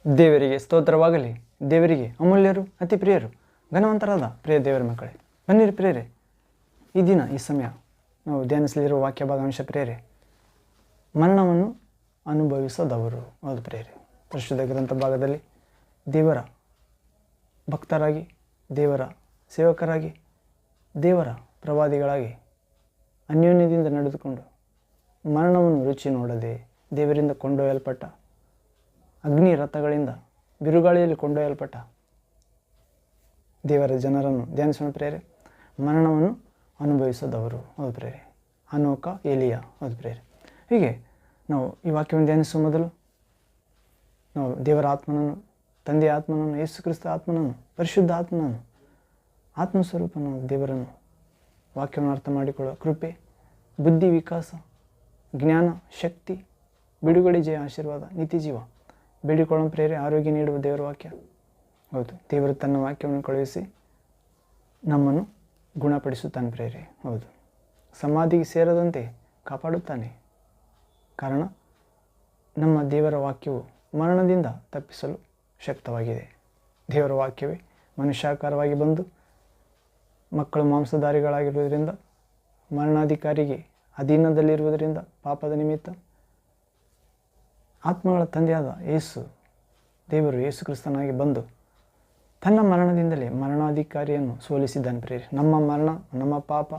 ದೇವರಿಗೆ ಸ್ತೋತ್ರವಾಗಲಿ. ದೇವರಿಗೆ ಅಮೂಲ್ಯರು, ಅತಿ ಪ್ರಿಯರು, ಘನವಂತರಾದ ಪ್ರಿಯ ದೇವರ ಮಕ್ಕಳೇ, ಬನ್ನಿರಿ ಪ್ರಿಯರೇ. ಈ ದಿನ ಈ ಸಮಯ ನಾವು ಧ್ಯಾನಿಸಲಿರುವ ವಾಕ್ಯ ಭಾಗಾಂಶ ಪ್ರಿಯರೇ, ಮರಣವನ್ನು ಅನುಭವಿಸದವರು. ಹೌದು ಪ್ರಿಯರೇ, ಪರಿಶುದ್ಧ ಗ್ರಂಥ ಭಾಗದಲ್ಲಿ ದೇವರ ಭಕ್ತರಾಗಿ, ದೇವರ ಸೇವಕರಾಗಿ, ದೇವರ ಪ್ರವಾದಿಗಳಾಗಿ ಅನ್ಯೋನ್ಯದಿಂದ ನಡೆದುಕೊಂಡು ಮರಣವನ್ನು ರುಚಿ ನೋಡದೆ ದೇವರಿಂದ ಕೊಂಡೊಯ್ಯಲ್ಪಟ್ಟ, ಅಗ್ನಿ ರಥಗಳಿಂದ ಬಿರುಗಾಳಿಯಲ್ಲಿ ಕೊಂಡೊಯ್ಯಲ್ಪಟ್ಟ ದೇವರ ಜನರನ್ನು ಧ್ಯಾನಿಸೋಣ ಪ್ರೇರೆ. ಮರಣವನ್ನು ಅನುಭವಿಸದವರು. ಹೌದು ಪ್ರೇರೆ, ಹನೋಕ, ಎಲಿಯ. ಹೌದು ಪ್ರೇರೆ. ಹೀಗೆ ನಾವು ಈ ವಾಕ್ಯವನ್ನು ಧ್ಯಾನಿಸುವ ಮೊದಲು ನಾವು ದೇವರ ಆತ್ಮನನ್ನು, ತಂದೆಯ ಆತ್ಮನನ್ನು, ಯೇಸು ಕ್ರಿಸ್ತ ಆತ್ಮನನ್ನು, ಪರಿಶುದ್ಧ ಆತ್ಮನನ್ನು, ಆತ್ಮಸ್ವರೂಪನ ದೇವರನ್ನು ವಾಕ್ಯವನ್ನು ಅರ್ಥ ಮಾಡಿಕೊಳ್ಳುವ ಕೃಪೆ, ಬುದ್ಧಿ ವಿಕಾಸ, ಜ್ಞಾನ, ಶಕ್ತಿ, ಬಿಡುಗಡೆ, ಜಯ, ಆಶೀರ್ವಾದ, ನೀತಿ ಜೀವ ಬೇಡಿಕೊಳ್ಳೋ ಪ್ರೇರೆ. ಆರೋಗ್ಯ ನೀಡುವ ದೇವರ ವಾಕ್ಯ. ಹೌದು, ದೇವರು ತನ್ನ ವಾಕ್ಯವನ್ನು ಕಳುಹಿಸಿ ನಮ್ಮನ್ನು ಗುಣಪಡಿಸುತ್ತಾನೆ ಪ್ರೇರೆ. ಹೌದು, ಸಮಾಧಿಗೆ ಸೇರದಂತೆ ಕಾಪಾಡುತ್ತಾನೆ. ಕಾರಣ ನಮ್ಮ ದೇವರ ವಾಕ್ಯವು ಮರಣದಿಂದ ತಪ್ಪಿಸಲು ಶಕ್ತವಾಗಿದೆ. ದೇವರ ವಾಕ್ಯವೇ ಮನುಷ್ಯಾಕಾರವಾಗಿ ಬಂದು ಮಕ್ಕಳು ಮಾಂಸಧಾರಿಗಳಾಗಿರುವುದರಿಂದ, ಮರಣಾಧಿಕಾರಿಗೆ ಅಧೀನದಲ್ಲಿರುವುದರಿಂದ, ಪಾಪದ ನಿಮಿತ್ತ ಆತ್ಮಗಳ ತಂದೆಯಾದ ಯೇಸು ದೇವರು ಯೇಸು ಕ್ರಿಸ್ತನಾಗಿ ಬಂದು ತನ್ನ ಮರಣದಿಂದಲೇ ಮರಣಾಧಿಕಾರಿಯನ್ನು ಸೋಲಿಸಿದ್ದಾನೆ ಪ್ರೇರೆ. ನಮ್ಮ ಮರಣ, ನಮ್ಮ ಪಾಪ,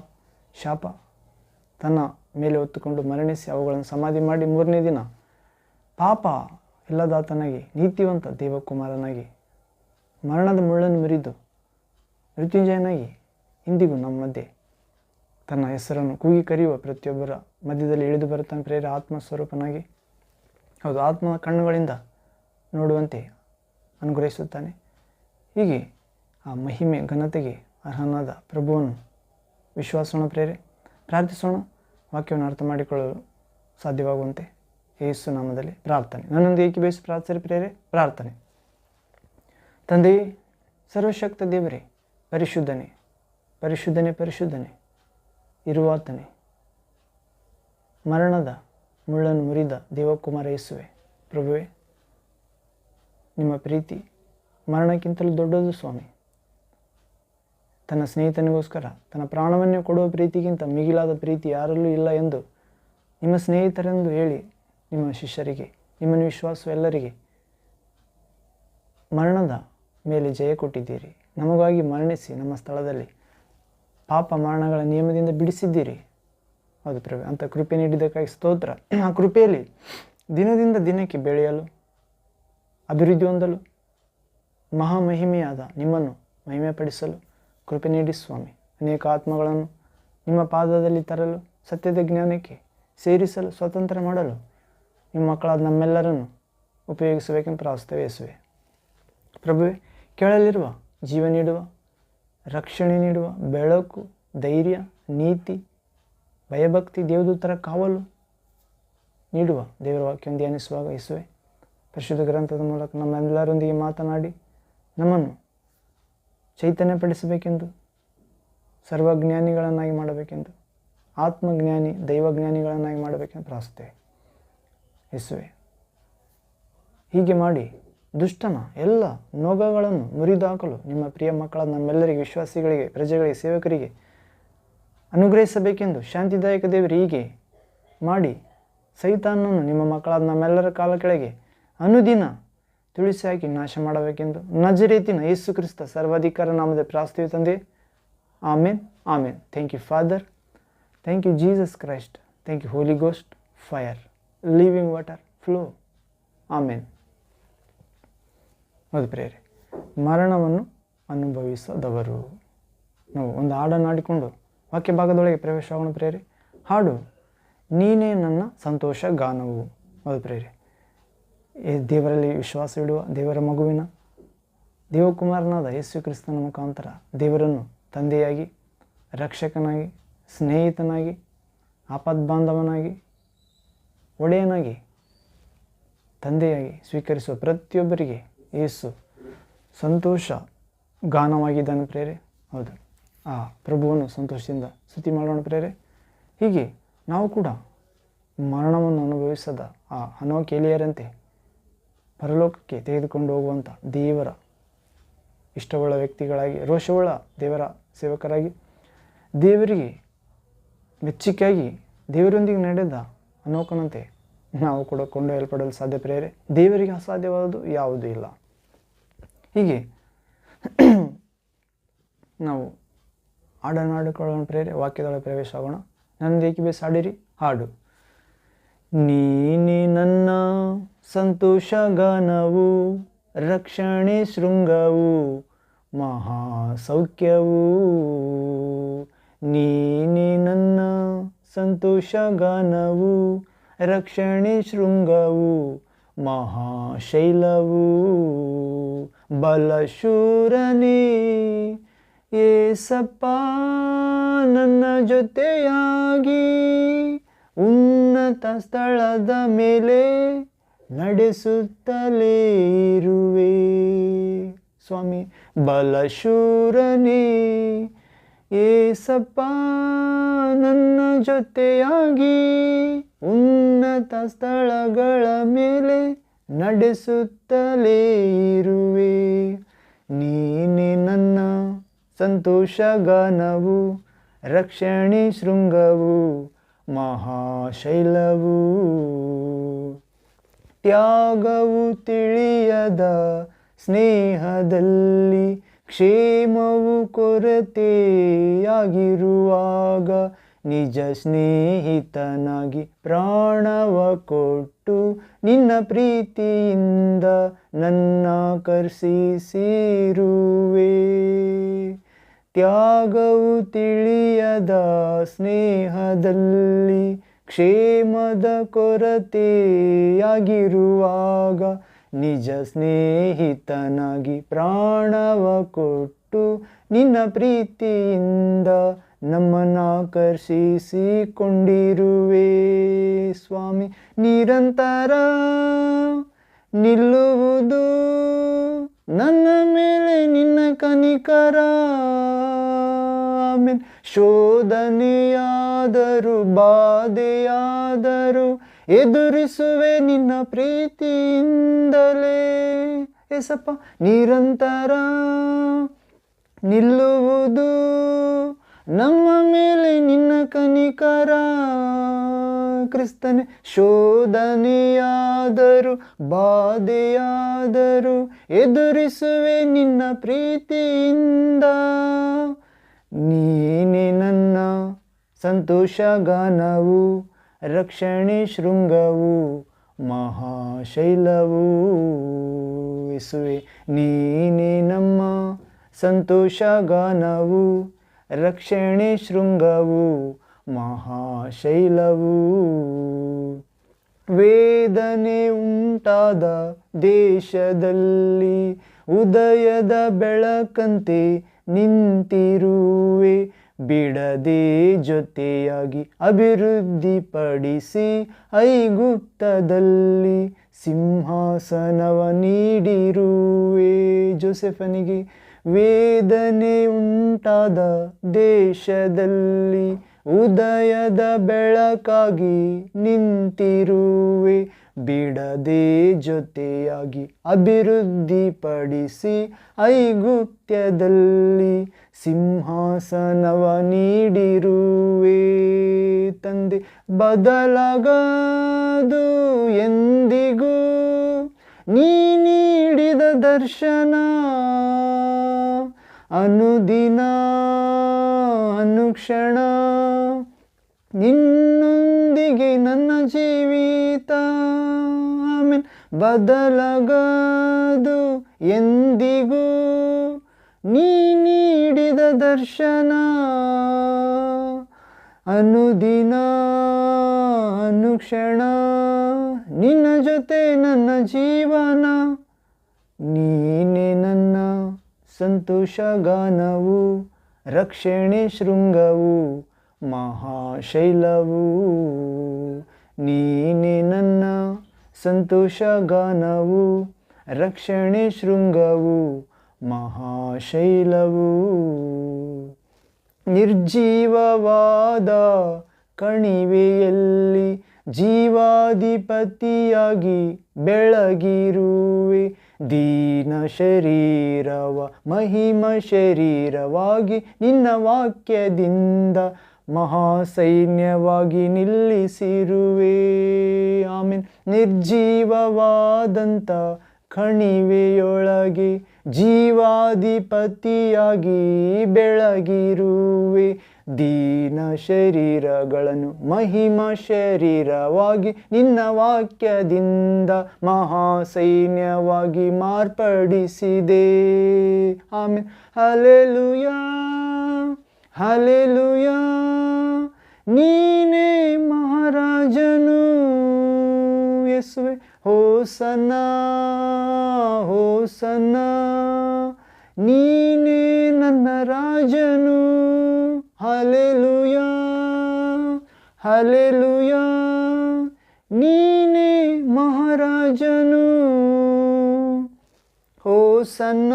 ಶಾಪ ತನ್ನ ಮೇಲೆ ಹೊತ್ತುಕೊಂಡು ಮರಣಿಸಿ ಅವುಗಳನ್ನು ಸಮಾಧಿ ಮಾಡಿ 3ನೇ ದಿನ ಪಾಪ ಇಲ್ಲದಾತನಾಗಿ, ನೀತಿವಂತ ದೇವಕುಮಾರನಾಗಿ, ಮರಣದ ಮುಳ್ಳನ್ನು ಮುರಿದು ಮೃತ್ಯುಂಜಯನಾಗಿ ಇಂದಿಗೂ ನಮ್ಮ ಮಧ್ಯೆ ತನ್ನ ಹೆಸರನ್ನು ಕೂಗಿ ಕರೆಯುವ ಪ್ರತಿಯೊಬ್ಬರ ಮಧ್ಯದಲ್ಲಿ ಇಳಿದು ಬರುತ್ತಾನೆ ಪ್ರೇರೆ, ಆತ್ಮಸ್ವರೂಪನಾಗಿ. ಹೌದು, ಆತ್ಮದ ಕಣ್ಣುಗಳಿಂದ ನೋಡುವಂತೆ ಅನುಗ್ರಹಿಸುತ್ತಾನೆ. ಹೀಗೆ ಆ ಮಹಿಮೆ ಘನತೆಗೆ ಅರ್ಹನಾದ ಪ್ರಭುವನ್ನು ವಿಶ್ವಾಸೋಣ ಪ್ರೇರೆ. ಪ್ರಾರ್ಥಿಸೋಣ, ವಾಕ್ಯವನ್ನು ಅರ್ಥ ಮಾಡಿಕೊಳ್ಳಲು ಸಾಧ್ಯವಾಗುವಂತೆ ಯೇಸು ನಾಮದಲ್ಲಿ ಪ್ರಾರ್ಥನೆ. ನನ್ನೊಂದು ಏಕೀಭವಿಸಿ ಪ್ರಾರ್ಥಿಸಿರಿ ಪ್ರೇರೆ. ಪ್ರಾರ್ಥನೆ. ತಂದೆಯೇ, ಸರ್ವಶಕ್ತ ದೇವರೇ, ಪರಿಶುದ್ಧನೇ, ಪರಿಶುದ್ಧನೇ, ಪರಿಶುದ್ಧನೇ ಇರುವಾತನೇ, ಮರಣದ ಮುಳ್ಳನ್ನು ಮುರಿದ ದೇವಕುಮಾರ ಯೇಸುವೆ, ಪ್ರಭುವೆ, ನಿಮ್ಮ ಪ್ರೀತಿ ಮರಣಕ್ಕಿಂತಲೂ ದೊಡ್ಡದು ಸ್ವಾಮಿ. ತನ್ನ ಸ್ನೇಹಿತನಿಗೋಸ್ಕರ ತನ್ನ ಪ್ರಾಣವನ್ನೇ ಕೊಡುವ ಪ್ರೀತಿಗಿಂತ ಮಿಗಿಲಾದ ಪ್ರೀತಿ ಯಾರಲ್ಲೂ ಇಲ್ಲ ಎಂದು ನಿಮ್ಮ ಸ್ನೇಹಿತರೆಂದು ಹೇಳಿ ನಿಮ್ಮ ಶಿಷ್ಯರಿಗೆ, ನಿಮ್ಮನ್ನು ವಿಶ್ವಾಸವೆಲ್ಲರಿಗೆ ಮರಣದ ಮೇಲೆ ಜಯ ಕೊಟ್ಟಿದ್ದೀರಿ. ನಮಗಾಗಿ ಮರಣಿಸಿ ನಮ್ಮ ಸ್ಥಳದಲ್ಲಿ ಪಾಪ ಮರಣಗಳ ನಿಯಮದಿಂದ ಬಿಡಿಸಿದ್ದೀರಿ. ಹೌದು ಪ್ರಭು, ಅಂಥ ಕೃಪೆ ನೀಡಿದ್ದಕ್ಕಾಗಿ ಸ್ತೋತ್ರ. ಆ ಕೃಪೆಯಲ್ಲಿ ದಿನದಿಂದ ದಿನಕ್ಕೆ ಬೆಳೆಯಲು, ಅಭಿವೃದ್ಧಿ ಹೊಂದಲು, ಮಹಾಮಹಿಮೆಯಾದ ನಿಮ್ಮನ್ನು ಮಹಿಮೆಪಡಿಸಲು ಕೃಪೆ ನೀಡಿ ಸ್ವಾಮಿ. ಅನೇಕ ಆತ್ಮಗಳನ್ನು ನಿಮ್ಮ ಪಾದದಲ್ಲಿ ತರಲು, ಸತ್ಯದ ಜ್ಞಾನಕ್ಕೆ ಸೇರಿಸಲು, ಸ್ವತಂತ್ರ ಮಾಡಲು ನಿಮ್ಮ ಮಕ್ಕಳಾದ ನಮ್ಮೆಲ್ಲರನ್ನು ಉಪಯೋಗಿಸಬೇಕೆಂದು ಪ್ರಾರ್ಥಿಸುತ್ತೇವೆ ಯೇಸುವೆ. ಪ್ರಭುವೆ, ಕೇಳಲಿರುವ ಜೀವ ನೀಡುವ, ರಕ್ಷಣೆ ನೀಡುವ, ಬೆಳಕು, ಧೈರ್ಯ, ನೀತಿ, ಭಯಭಕ್ತಿ, ದೇವದೂತರ ಕಾವಲು ನೀಡುವ ದೇವರ ವಾಕ್ಯವನ್ನು ಧ್ಯಾನಿಸುವಾಗ ಯೇಸುವೆ, ಪರಿಶುದ್ಧ ಗ್ರಂಥದ ಮೂಲಕ ನಮ್ಮೆಲ್ಲರೊಂದಿಗೆ ಮಾತನಾಡಿ ನಮ್ಮನ್ನು ಚೈತನ್ಯಪಡಿಸಬೇಕೆಂದು, ಸರ್ವಜ್ಞಾನಿಗಳನ್ನಾಗಿ ಮಾಡಬೇಕೆಂದು, ಆತ್ಮಜ್ಞಾನಿ, ದೈವಜ್ಞಾನಿಗಳನ್ನಾಗಿ ಮಾಡಬೇಕೆಂದು ಪ್ರಾರ್ಥಿಸುತ್ತೇವೆ ಯೇಸುವೆ. ಹೀಗೆ ಮಾಡಿ ದುಷ್ಟನ ಎಲ್ಲ ನೊಗಗಳನ್ನು ಮುರಿದಾಕಲು ನಿಮ್ಮ ಪ್ರಿಯ ಮಕ್ಕಳಾದ ನಮ್ಮೆಲ್ಲರಿಗೆ, ವಿಶ್ವಾಸಿಗಳಿಗೆ, ಪ್ರಜೆಗಳಿಗೆ, ಸೇವಕರಿಗೆ ಅನುಗ್ರಹಿಸಬೇಕೆಂದು ಶಾಂತಿದಾಯಕ ದೇವರು ಹೀಗೆ ಮಾಡಿ ಸೈತಾನನ್ನು ನಿಮ್ಮ ಮಕ್ಕಳಾದ ನಮ್ಮೆಲ್ಲರ ಕಾಲ ಕೆಳಗೆ ಅನುದಿನ ತುಳಿಸಿ ಹಾಕಿ ನಾಶ ಮಾಡಬೇಕೆಂದು ನಜರೇತಿನ ಯೇಸು ಕ್ರಿಸ್ತ ಸರ್ವಾಧಿಕಾರ ನಾಮದ ಪ್ರಾರ್ಥಿಸುತ್ತೇವೆ ತಂದೆ. Amen, amen. Thank you father, thank you Jesus Christ, thank you holy ghost, fire, living water, flow. Amen. ಹೌದು ಪ್ರೇರೆ, ಮರಣವನ್ನು ಅನುಭವಿಸದವರು. ನಾವು ಒಂದು ಹಾಡನ್ನು ಹಾಡಿಕೊಂಡು ವಾಕ್ಯ ಭಾಗದೊಳಗೆ ಪ್ರವೇಶವಾಗೋಣ ಪ್ರೇರೆ. ಹಾಡು ನೀನೇ ನನ್ನ ಸಂತೋಷ ಗಾನವು. ಹೌದು ಪ್ರೇರೆ, ದೇವರಲ್ಲಿ ವಿಶ್ವಾಸವಿಡುವ ದೇವರ ಮಗುವಿನ ದೇವಕುಮಾರನಾದ ಯೇಸು ಕ್ರಿಸ್ತನ ಮುಖಾಂತರ ದೇವರನ್ನು ತಂದೆಯಾಗಿ, ರಕ್ಷಕನಾಗಿ, ಸ್ನೇಹಿತನಾಗಿ, ಆಪದ್ಬಾಂಧವನಾಗಿ, ಒಡೆಯನಾಗಿ, ತಂದೆಯಾಗಿ ಸ್ವೀಕರಿಸುವ ಪ್ರತಿಯೊಬ್ಬರಿಗೆ ಯೇಸು ಸಂತೋಷ ಗಾನವಾಗಿದ್ದಾನೆ ಪ್ರೇರೆ. ಹೌದು, ಆ ಪ್ರಭುವನ್ನು ಸಂತೋಷದಿಂದ ಸ್ತುತಿ ಮಾಡೋಣ ಪ್ರೇರೆ. ಹೀಗೆ ನಾವು ಕೂಡ ಮರಣವನ್ನು ಅನುಭವಿಸದ ಆ ಹನೋಕ ಎಲಿಯರಂತೆ ಪರಲೋಕಕ್ಕೆ ತೆಗೆದುಕೊಂಡು ಹೋಗುವಂಥ ದೇವರ ಇಷ್ಟವುಳ್ಳ ವ್ಯಕ್ತಿಗಳಾಗಿ, ರೋಷವುಳ್ಳ ದೇವರ ಸೇವಕರಾಗಿ, ದೇವರಿಗೆ ಮೆಚ್ಚುಗೆಯಾಗಿ ದೇವರೊಂದಿಗೆ ನಡೆದ ಅನೋಕನಂತೆ ನಾವು ಕೂಡ ಕೊಂಡೊಯ್ಯಲ್ಪಡಲು ಸಾಧ್ಯ ಪ್ರೇರೆ. ದೇವರಿಗೆ ಅಸಾಧ್ಯವಾದುದು ಯಾವುದೂ ಇಲ್ಲ. ಹೀಗೆ ನಾವು ಹಾಡನ್ನು ಹಾಡಿಕೊಳ್ಳೋಣ ಪ್ರೇರೆ. ವಾಕ್ಯದೊಳಗೆ ಪ್ರವೇಶ ಆಗೋಣ. ನನ್ನದು ಏಕೆ ಹಾಡಿರಿ ಹಾಡು. ನೀನೇ ನನ್ನ ಸಂತೋಷ ಗಾನವು, ರಕ್ಷಣೆ ಶೃಂಗವು, ಮಹಾ ಸೌಖ್ಯವು. ನೀನೇ ನನ್ನ ಸಂತೋಷ ಗಾನವು, ರಕ್ಷಣೆ ಶೃಂಗವು, ಮಹಾಶೈಲವು. ಬಲಶೂರನೇ ಏಸಪ್ಪ ನನ್ನ ಜೊತೆಯಾಗಿ, ಉನ್ನತ ಸ್ಥಳದ ಮೇಲೆ ನಡೆಸುತ್ತಲೇ ಇರುವೆ. ಸ್ವಾಮಿ, ಬಲಶೂರನೇ ಏಸಪ್ಪ ನನ್ನ ಜೊತೆಯಾಗಿ, ಉನ್ನತ ಸ್ಥಳಗಳ ಮೇಲೆ ನಡೆಸುತ್ತಲೇ ಇರುವೆ. ನೀನೇ ನನ್ನ ಸಂತೋಷ ಗಾನವು, ರಕ್ಷಣೆ ಶೃಂಗವು, ಮಹಾಶೈಲವು. ತ್ಯಾಗವು ತಿಳಿಯದ ಸ್ನೇಹದಲ್ಲಿ, ಕ್ಷೇಮವು ಕೊರತೆಯಾಗಿರುವಾಗ, ನಿಜ ಸ್ನೇಹಿತನಾಗಿ ಪ್ರಾಣವ ಕೊಟ್ಟು, ನಿನ್ನ ಪ್ರೀತಿಯಿಂದ ನನ್ನ ಕರ್ಷಿಸಿರುವೆ. ತ್ಯಾಗವು ತಿಳಿಯದ ಸ್ನೇಹದಲ್ಲಿ, ಕ್ಷೇಮದ ಕೊರತೆಯಾಗಿರುವಾಗ, ನಿಜ ಸ್ನೇಹಿತನಾಗಿ ಪ್ರಾಣವ ಕೊಟ್ಟು, ನಿನ್ನ ಪ್ರೀತಿಯಿಂದ ನಮ್ಮನ್ನಾಕರ್ಷಿಸಿಕೊಂಡಿರುವೆ. ಸ್ವಾಮಿ, ನಿರಂತರ ನಿಲ್ಲುವುದು ನನ್ನ ಮೇಲೆ ನಿನ್ನ ಕನಿಕರ. ಆಮೆನ್. ಶೋಧನೆಯಾದರೂ ಬಾಧೆಯಾದರೂ ಎದುರಿಸುವೆ ನಿನ್ನ ಪ್ರೀತಿಯಿಂದಲೇ. ಏಸಪ್ಪ, ನಿರಂತರ ನಿಲ್ಲುವುದು ನಮ್ಮ ಮೇಲೆ ನಿನ್ನ ಕನಿಕರ. ಕ್ರಿಸ್ತನೇ, ಶೋಧನೆಯಾದರೂ ಬಾಧೆಯಾದರೂ ಎದುರಿಸುವೆ ನಿನ್ನ ಪ್ರೀತಿಯಿಂದ. ನೀನೇ ನನ್ನ ಸಂತೋಷ ಗಾನವು, ರಕ್ಷಣೆ ಶೃಂಗವು, ಮಹಾಶೈಲವು. ಯೇಸುವೆ, ನೀನೇ ನಮ್ಮ ಸಂತೋಷ ಗಾನವು, ರಕ್ಷಣೆ ಶೃಂಗವು, ಮಹಾಶೈಲವು. ವೇದನೆ ಉಂಟಾದ ದೇಶದಲ್ಲಿ, ಉದಯದ ಬೆಳಕಂತೆ ನಿಂತಿರುವೆ. ಬಿಡದೆ ಜೊತೆಯಾಗಿ ಅಭಿವೃದ್ಧಿಪಡಿಸಿ, ಐಗುಪ್ತದಲ್ಲಿ ಸಿಂಹಾಸನವ ನೀಡಿರುವೆ. ಜೋಸೆಫನಿಗೆ ವೇದನೆ ಉಂಟಾದ ದೇಶದಲ್ಲಿ, ಉದಯದ ಬೆಳಕಾಗಿ ನಿಂತಿರುವೆ. ಬಿಡದೆ ಜೊತೆಯಾಗಿ ಅಭಿವೃದ್ಧಿಪಡಿಸಿ, ಐಗುಪ್ತ್ಯದಲ್ಲಿ ಸಿಂಹಾಸನವ ನೀಡಿರುವೆ. ತಂದೆ, ಬದಲಾಗದು ಎಂದಿಗೂ ನೀ ನೀಡಿದ ದರ್ಶನ. ಅನುದಿನ ಅನುಕ್ಷಣ ನಿನ್ನೊಂದಿಗೆ ನನ್ನ ಜೀವಿತ. ಆಮೆನ್. ಬದಲಾಗದು ಎಂದಿಗೂ ನೀ ನೀಡಿದ ದರ್ಶನ. ಅನುದಿನ ಅನುಕ್ಷಣ ನಿನ್ನ ಜೊತೆ ನನ್ನ ಜೀವನ. ನೀನೇ ನನ್ನ ಸಂತೋಷ ಗಾನವು, ರಕ್ಷಣೆ ಶೃಂಗವು, ಮಹಾಶೈಲವು. ನೀನೇ ನನ್ನ ಸಂತೋಷ ಗಾನವು, ರಕ್ಷಣೆ ಶೃಂಗವು, ಮಹಾಶೈಲವು. ನಿರ್ಜೀವವಾದ ಕಣಿವೆಯಲ್ಲಿ ಜೀವಾಧಿಪತಿಯಾಗಿ ಬೆಳಗಿರುವೆ. ದೀನ ಶರೀರವ ಮಹಿಮ ಶರೀರವಾಗಿ ನಿನ್ನ ವಾಕ್ಯದಿಂದ ಮಹಾಸೈನ್ಯವಾಗಿ ನಿಲ್ಲಿಸಿರುವೆ. ಆಮೇನ್. ನಿರ್ಜೀವವಾದಂಥ ಕಣಿವೆಯೊಳಗೆ ಜೀವಾಧಿಪತಿಯಾಗಿ ಬೆಳಗಿರುವೆ. ದೀನ ಶರೀರಗಳನ್ನು ಮಹಿಮ ಶರೀರವಾಗಿ ನಿನ್ನ ವಾಕ್ಯದಿಂದ ಮಹಾಸೈನ್ಯವಾಗಿ ಮಾರ್ಪಡಿಸಿದೆ. ಆಮೇನ್. ಹಲ್ಲೆಲೂಯಾ ಹಲ್ಲೆಲೂಯಾ, ನೀನೇ ಮಹಾರಾಜನು ಯೇಸುವೆ. ಹೋಸನ್ನ ಹೋಸನ್ನ, ನೀನೇ ನನ್ನ ರಾಜನು. ಹಲ್ಲೆಲೂಯಾ ಹಲ್ಲೆಲೂಯಾ, ನೀನೇ ಮಹಾರಾಜನು. ಹೋಸನ್ನ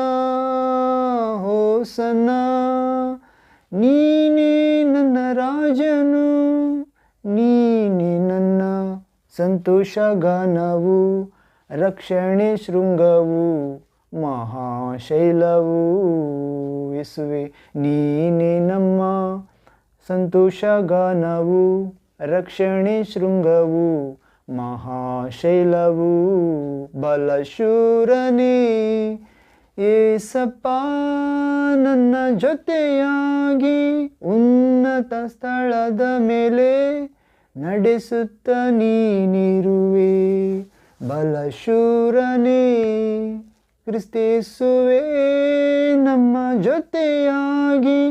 ಹೋಸನ್ನ, ನೀನೇ ನನ್ನ ರಾಜನು. ನೀನೇ ನನ್ನ ಸಂತೋಷಗಾನವು, ರಕ್ಷಣೆ ಶೃಂಗವು, ಮಹಾಶೈಲವು ಯೇಸುವೆ. ನೀನೇ ನಮ್ಮ ಸಂತೋಷಗಾನವು, ರಕ್ಷಣೆ ಶೃಂಗವು, ಮಹಾಶೈಲವು. ಬಲಶೂರನೇ ಏಸಪ್ಪ, ನನ್ನ ಜೊತೆಯಾಗಿ ಉನ್ನತ ಸ್ಥಳದ ಮೇಲೆ ನಡೆಸುತ್ತ ನೀನಿರುವೆ. ಬಲಶೂರನೇ ಕ್ರಿಸ್ತೇಸುವೆ, ನಮ್ಮ ಜೊತೆಯಾಗಿ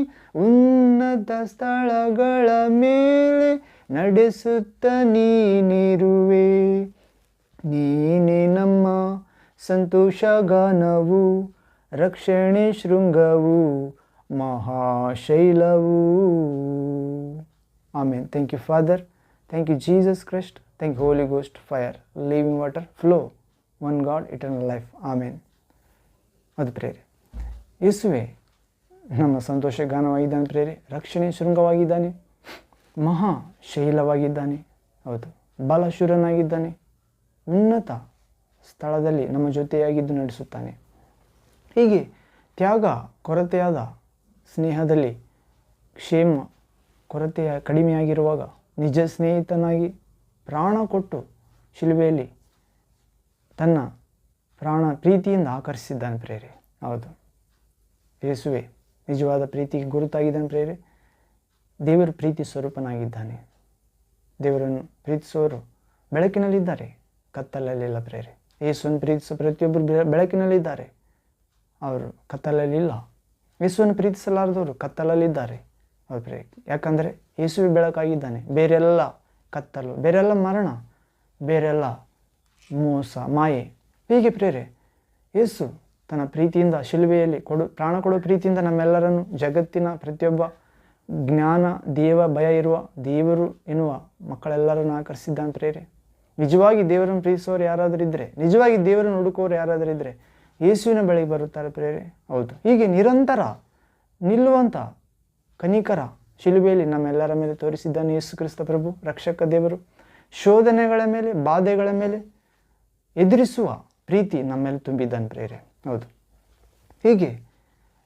ಉನ್ನತ ಸ್ಥಳಗಳ ಮೇಲೆ ನಡೆಸುತ್ತ ನೀನಿರುವೆ. ನೀನೇ ನಮ್ಮ ಸಂತೋಷಗಾನವು, ರಕ್ಷಣೆ ಶೃಂಗವು, ಮಹಾಶೈಲವು. Amen. Thank you father, thank you Jesus Christ, thank you holy ghost, fire, living water, flow, one god, eternal life. Amen. ಅದು ಪ್ರೇರೆ. ಯೇಸುವೆ ನಮ್ಮ ಸಂತೋಷ ಗಾನವಾಗಿದ್ದಾನೆ ಪ್ರೇರೆ, ರಕ್ಷಣೆ ಶೃಂಗವಾಗಿದ್ದಾನೆ, ಮಹಾ ಶೈಲವಾಗಿದ್ದಾನೆ. ಹೌದು, ಬಲಶೂರನಾಗಿದ್ದಾನೆ, ಉನ್ನತ ಸ್ಥಳದಲ್ಲಿ ನಮ್ಮ ಜೊತೆಯಾಗಿದ್ದು ನಡೆಸುತ್ತಾನೆ. ಹೀಗೆ ತ್ಯಾಗ ಕೊರತೆಯಾದ ಸ್ನೇಹದಲ್ಲಿ ಕ್ಷೇಮ ಕೊರತೆಯ ಕಡಿಮೆಯಾಗಿರುವಾಗ ನಿಜ ಸ್ನೇಹಿತನಾಗಿ ಪ್ರಾಣ ಕೊಟ್ಟು ಶಿಲುಬೆಯಲ್ಲಿ ತನ್ನ ಪ್ರಾಣ ಪ್ರೀತಿಯಿಂದ ಆಕರ್ಷಿಸಿದ್ದಾನೆ ಪ್ರೇರೆ. ಹೌದು, ಯೇಸುವೆ ನಿಜವಾದ ಪ್ರೀತಿಗೆ ಗುರುತಾಗಿದ್ದಾನೆ ಪ್ರೇರೆ. ದೇವರು ಪ್ರೀತಿ ಸ್ವರೂಪನಾಗಿದ್ದಾನೆ. ದೇವರನ್ನು ಪ್ರೀತಿಸುವವರು ಬೆಳಕಿನಲ್ಲಿದ್ದಾರೆ, ಕತ್ತಲಲ್ಲಿಲ್ಲ ಪ್ರೇರೆ. ಯೇಸುವನ್ನು ಪ್ರೀತಿಸುವ ಪ್ರತಿಯೊಬ್ಬರು ಬೆಳಕಿನಲ್ಲಿದ್ದಾರೆ, ಅವರು ಕತ್ತಲಲ್ಲಿಲ್ಲ. ಯೇಸುವನ್ನು ಪ್ರೀತಿಸಲಾರದವರು ಕತ್ತಲಲ್ಲಿದ್ದಾರೆ. ಹೌದು ಪ್ರೇರೆ. ಯಾಕಂದರೆ ಯೇಸುವೆ ಬೆಳಕಾಗಿದ್ದಾನೆ. ಬೇರೆಲ್ಲ ಕತ್ತಲು, ಬೇರೆಲ್ಲ ಮರಣ, ಬೇರೆಲ್ಲ ಮೋಸ, ಮಾಯೆ. ಹೀಗೆ ಪ್ರೇರೆ ಯೇಸು ತನ್ನ ಪ್ರೀತಿಯಿಂದ ಶಿಲುಬೆಯಲ್ಲಿ ಪ್ರಾಣ ಕೊಡುವ ಪ್ರೀತಿಯಿಂದ ನಮ್ಮೆಲ್ಲರನ್ನು, ಜಗತ್ತಿನ ಪ್ರತಿಯೊಬ್ಬ ಜ್ಞಾನ, ದೇವ ಭಯ ಇರುವ, ದೇವರು ಎನ್ನುವ ಮಕ್ಕಳೆಲ್ಲರನ್ನು ಆಕರ್ಷಿದ್ದಾನೆ ಪ್ರೇರೆ. ನಿಜವಾಗಿ ದೇವರನ್ನು ಪ್ರೀತಿಸುವವರು ಯಾರಾದರೂ ಇದ್ದರೆ, ನಿಜವಾಗಿ ದೇವರನ್ನು ಹುಡುಕುವವರು ಯಾರಾದರೂ ಇದ್ದರೆ ಯೇಸುವಿನ ಬಳಿಗೆ ಬರುತ್ತಾರೆ ಪ್ರೇರೆ. ಹೌದು, ಹೀಗೆ ನಿರಂತರ ನಿಲ್ಲುವಂಥ ಕನಿಕರ ಶಿಲುಬೆಯಲ್ಲಿ ನಮ್ಮೆಲ್ಲರ ಮೇಲೆ ತೋರಿಸಿದ್ದಾನೆ ಯೇಸು ಕ್ರಿಸ್ತ ಪ್ರಭು, ರಕ್ಷಕ ದೇವರು. ಶೋಧನೆಗಳ ಮೇಲೆ, ಬಾಧೆಗಳ ಮೇಲೆ ಎದುರಿಸುವ ಪ್ರೀತಿ ನಮ್ಮೇಲೆ ತುಂಬಿದ್ದಾನೆ ಪ್ರೇರೆ. ಹೌದು, ಹೀಗೆ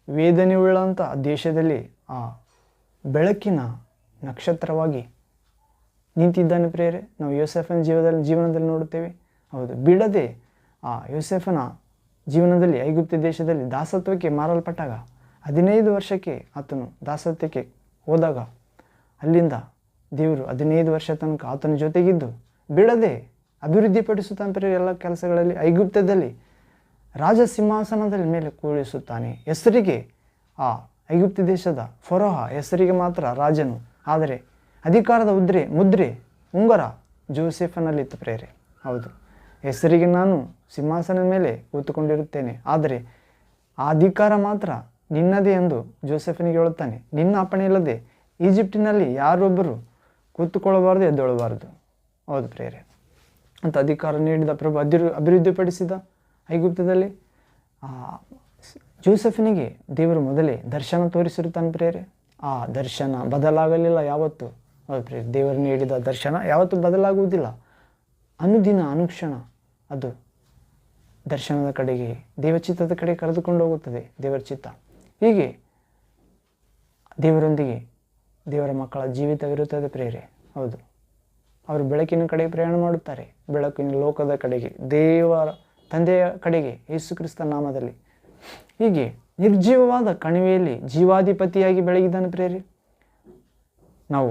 ವೇದನೆ ಉಳ್ಳಂಥ ದೇಶದಲ್ಲಿ ಆ ಬೆಳಕಿನ ನಕ್ಷತ್ರವಾಗಿ ನಿಂತಿದ್ದಾನೆ ಪ್ರೇರೆ. ನಾವು ಯೋಸೇಫನ ಜೀವನದಲ್ಲಿ ನೋಡುತ್ತೇವೆ. ಹೌದು, ಬಿಡದೆ ಆ ಯೋಸೇಫನ ಜೀವನದಲ್ಲಿ ಐಗುಪ್ತ ದೇಶದಲ್ಲಿ ದಾಸತ್ವಕ್ಕೆ ಮಾರಲ್ಪಟ್ಟಾಗ 15 ವರ್ಷಕ್ಕೆ ಆತನು ದಾಸತ್ವಕ್ಕೆ ಹೋದಾಗ ಅಲ್ಲಿಂದ ದೇವರು 15 ವರ್ಷ ತನಕ ಆತನ ಜೊತೆಗಿದ್ದು ಬಿಡದೆ ಅಭಿವೃದ್ಧಿಪಡಿಸುತ್ತಾನೆ ಪ್ರೇರೆ. ಎಲ್ಲ ಕೆಲಸಗಳಲ್ಲಿ ಐಗುಪ್ತದಲ್ಲಿ ರಾಜ ಸಿಂಹಾಸನದಲ್ಲಿ ಮೇಲೆ ಕೂರಿಸುತ್ತಾನೆ. ಹೆಸರಿಗೆ ಆ ಐಗುಪ್ತ ದೇಶದ ಫರೋಹ ಹೆಸರಿಗೆ ಮಾತ್ರ ರಾಜನು, ಆದರೆ ಅಧಿಕಾರದ ಮುದ್ರೆ ಉಂಗುರ ಜೋಸೆಫನಲ್ಲಿತ್ತು ಪ್ರೇರೆ. ಹೌದು, ಹೆಸರಿಗೆ ನಾನು ಸಿಂಹಾಸನದ ಮೇಲೆ ಕೂತುಕೊಂಡಿರುತ್ತೇನೆ, ಆದರೆ ಆ ಅಧಿಕಾರ ಮಾತ್ರ ನಿನ್ನದೇ ಎಂದು ಜೋಸೆಫನಿಗೆ ಹೇಳುತ್ತಾನೆ. ನಿನ್ನ ಅಪ್ಪಣೆ ಇಲ್ಲದೆ ಈಜಿಪ್ಟಿನಲ್ಲಿ ಯಾರೊಬ್ಬರು ಕೂತುಕೊಳ್ಳಬಾರದು, ಎದ್ದೊಳ್ಳಬಾರದು. ಹೌದು ಪ್ರೇರೆ, ಅಂತ ಅಧಿಕಾರ ನೀಡಿದ ಪ್ರಭು ಅಭಿವೃದ್ಧಿಪಡಿಸಿದ ಐಗುಪ್ತದಲ್ಲಿ ಜೋಸೆಫನಿಗೆ ದೇವರು ಮೊದಲೇ ದರ್ಶನ ತೋರಿಸಿರುತ್ತಾನೆ ಪ್ರೇರೆ. ಆ ದರ್ಶನ ಬದಲಾಗಲಿಲ್ಲ ಯಾವತ್ತು. ಹೌದು ಪ್ರಿಯರೇ, ದೇವರು ನೀಡಿದ ದರ್ಶನ ಯಾವತ್ತೂ ಬದಲಾಗುವುದಿಲ್ಲ. ಅನುದಿನ ಅನುಕ್ಷಣ ಅದು ದರ್ಶನದ ಕಡೆಗೆ, ದೇವಚಿತ್ತದ ಕಡೆ ಕರೆದುಕೊಂಡು ಹೋಗುತ್ತದೆ. ದೇವರ ಚಿತ್ತ ಹೀಗೆ ದೇವರೊಂದಿಗೆ ದೇವರ ಮಕ್ಕಳ ಜೀವಿತವಿರುತ್ತದೆ ಪ್ರಿಯರೇ. ಹೌದು, ಅವರು ಬೆಳಕಿನ ಕಡೆಗೆ ಪ್ರಯಾಣ ಮಾಡುತ್ತಾರೆ, ಬೆಳಕಿನ ಲೋಕದ ಕಡೆಗೆ, ದೇವರ ತಂದೆಯ ಕಡೆಗೆ, ಯೇಸು ಕ್ರಿಸ್ತ ನಾಮದಲ್ಲಿ. ಹೀಗೆ ನಿರ್ಜೀವವಾದ ಕಣಿವೆಯಲ್ಲಿ ಜೀವಾಧಿಪತಿಯಾಗಿ ಬೆಳಗಿದ್ದಾನೆ ಪ್ರಿಯರೇ. ನಾವು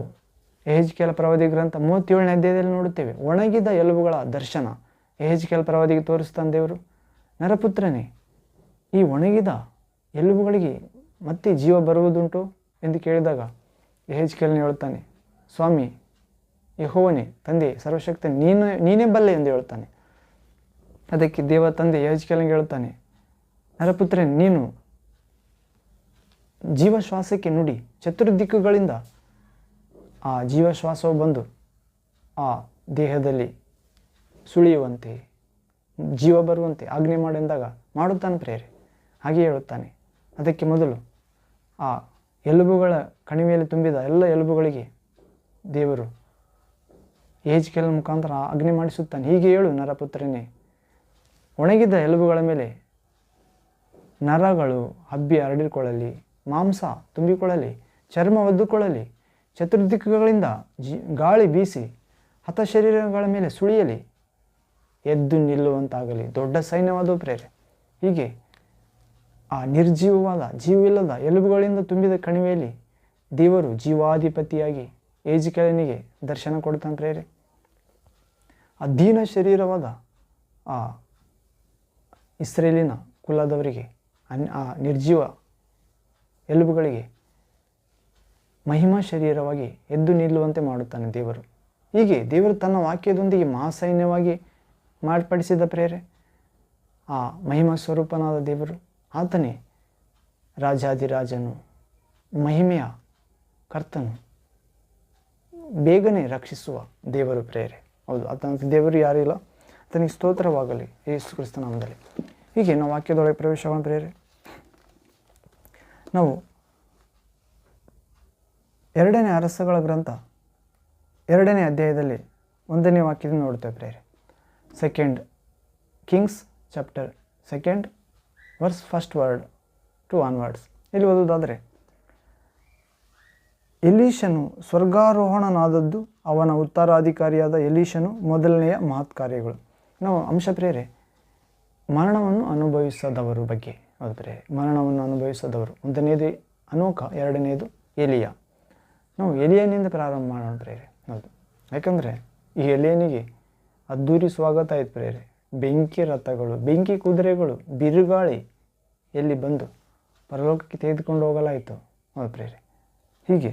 ಯೆಹೆಜ್ಕೇಲ ಪ್ರವಾದಿ ಗ್ರಂಥ 37ನೇ ಅಧ್ಯಾಯದಲ್ಲಿ ನೋಡುತ್ತೇವೆ. ಒಣಗಿದ ಎಲುಬುಗಳ ದರ್ಶನ ಯೆಹೆಜ್ಕೇಲ ಪ್ರವಾದಿಗೆ ತೋರಿಸ್ತಾನೆ ದೇವರು. ನರಪುತ್ರನೇ, ಈ ಒಣಗಿದ ಎಲುಬುಗಳಿಗೆ ಮತ್ತೆ ಜೀವ ಬರುವುದುಂಟು ಎಂದು ಕೇಳಿದಾಗ ಯೆಹೆಜ್ಕೇಲನು ಹೇಳುತ್ತಾನೆ, ಸ್ವಾಮಿ ಯೆಹೋವನೇ, ತಂದೆ ಸರ್ವಶಕ್ತ ನೀನೇ ಬಲ್ಲೆ ಎಂದು ಹೇಳ್ತಾನೆ. ಅದಕ್ಕೆ ದೇವ ತಂದೆ ಯೆಹೆಜ್ಕೇಲನಿಗೆ ಹೇಳ್ತಾನೆ, ನರಪುತ್ರನೇ, ನೀನು ಜೀವಶ್ವಾಸಕ್ಕೆ ನುಡಿ, ಚತುರ್ದಿಕ್ಕುಗಳಿಂದ ಆ ಜೀವಶ್ವಾಸವು ಬಂದು ಆ ದೇಹದಲ್ಲಿ ಸುಳಿಯುವಂತೆ, ಜೀವ ಬರುವಂತೆ ಆಜ್ಞೆ ಮಾಡೆಂದಾಗ ಮಾಡುತ್ತಾನೆ ಪ್ರೇರೆ. ಹಾಗೆ ಹೇಳುತ್ತಾನೆ. ಅದಕ್ಕೆ ಮೊದಲು ಆ ಎಲುಬುಗಳ ಕಣಿವೆಯಲ್ಲಿ ತುಂಬಿದ ಎಲ್ಲ ಎಲುಬುಗಳಿಗೆ ದೇವರು ಯೆಹೆಜ್ಕೇಲನ ಮುಖಾಂತರ ಆಜ್ಞೆ ಮಾಡಿಸುತ್ತಾನೆ. ಹೀಗೆ ಹೇಳು ನರಪುತ್ರನೇ, ಒಣಗಿದ ಎಲುಬುಗಳ ಮೇಲೆ ನರಗಳು ಹಬ್ಬಿ ಹರಡಿಕೊಳ್ಳಲಿ, ಮಾಂಸ ತುಂಬಿಕೊಳ್ಳಲಿ, ಚರ್ಮ ಒದ್ದುಕೊಳ್ಳಲಿ, ಚತುರ್ದಿಕ್ಕುಗಳಿಂದ ಗಾಳಿ ಬೀಸಿ ಹತ ಶರೀರಗಳ ಮೇಲೆ ಸುಳಿಯಲಿ, ಎದ್ದು ನಿಲ್ಲುವಂತಾಗಲಿ, ದೊಡ್ಡ ಸೈನ್ಯವಾದವು ಪ್ರೇರೆ. ಹೀಗೆ ಆ ನಿರ್ಜೀವವಾದ ಜೀವವಿಲ್ಲದ ಎಲುಬುಗಳಿಂದ ತುಂಬಿದ ಕಣಿವೆಯಲ್ಲಿ ದೇವರು ಜೀವಾಧಿಪತಿಯಾಗಿ ಯೆಹೆಜ್ಕೇಲನಿಗೆ ದರ್ಶನ ಕೊಡ್ತಾನೆ ಪ್ರೇರೆ. ಆ ದೀನ ಶರೀರವಾದ ಆ ಇಸ್ರೇಲಿನ ಕುಲದವರಿಗೆ, ಆ ನಿರ್ಜೀವ ಎಲುಬುಗಳಿಗೆ ಮಹಿಮಾ ಶರೀರವಾಗಿ ಎದ್ದು ನಿಲ್ಲುವಂತೆ ಮಾಡುತ್ತಾನೆ ದೇವರು. ಹೀಗೆ ದೇವರು ತನ್ನ ವಾಕ್ಯದೊಂದಿಗೆ ಮಹಾಸೈನ್ಯವಾಗಿ ಮಾರ್ಪಡಿಸಿದ ಪ್ರೇರೆ. ಆ ಮಹಿಮಾ ಸ್ವರೂಪನಾದ ದೇವರು, ಆತನೇ ರಾಜಾದಿರಾಜನು, ಮಹಿಮೆಯ ಕರ್ತನು, ಬೇಗನೆ ರಕ್ಷಿಸುವ ದೇವರು ಪ್ರೇರೆ. ಹೌದು, ಆತನ ದೇವರು ಯಾರೂ ಇಲ್ಲ. ಆತನಿಗೆ ಸ್ತೋತ್ರವಾಗಲಿ ಯೇಸು ಕ್ರಿಸ್ತ ನಾಮದಲ್ಲಿ. ಹೀಗೆ ನಾವು ವಾಕ್ಯದೊಳಗೆ ಪ್ರವೇಶವಾಗೋಣ ಪ್ರೇರೆ. ನಾವು 2ನೇ ಅರಸಗಳ ಗ್ರಂಥ 2ನೇ ಅಧ್ಯಾಯದಲ್ಲಿ 1ನೇ ವಾಕ್ಯದಿಂದ ನೋಡ್ತೇವೆ ಪ್ರೇರೆ. 2 Kings chapter 2 verse 1st word to onwards. ಇಲ್ಲಿ ಓದುವುದಾದರೆ, ಎಲೀಷನು ಸ್ವರ್ಗಾರೋಹಣನಾದದ್ದು ಅವನ ಉತ್ತರಾಧಿಕಾರಿಯಾದ ಎಲೀಷನು ಮೊದಲನೆಯ ಮಹತ್ ಕಾರ್ಯಗಳು. ನಾವು ಅಂಶ ಪ್ರೇರೆ ಮರಣವನ್ನು ಅನುಭವಿಸದವರು ಬಗ್ಗೆ. ಹೌದು ಪ್ರೇರೆ, ಮರಣವನ್ನು ಅನುಭವಿಸದವರು. 1ನೇದು ಅನೋಕ, 2ನೇದು ಎಲಿಯ. ನಾವು ಎಲಿಯನಿಂದ ಪ್ರಾರಂಭ ಮಾಡೋಣ ಪ್ರೇರೆ. ಹೌದು, ಯಾಕಂದರೆ ಈ ಎಲಿಯನಿಗೆ ಅದ್ದೂರಿ ಸ್ವಾಗತ ಆಯ್ತು ಪ್ರೇರೆ. ಬೆಂಕಿ ರಥಗಳು, ಬೆಂಕಿ ಕುದುರೆಗಳು, ಬಿರುಗಾಳಿ ಎಲ್ಲಿ ಬಂದು ಪರಲೋಕಕ್ಕೆ ತೆಗೆದುಕೊಂಡು ಹೋಗಲಾಯಿತು. ಹೌದು ಪ್ರೇರೆ. ಹೀಗೆ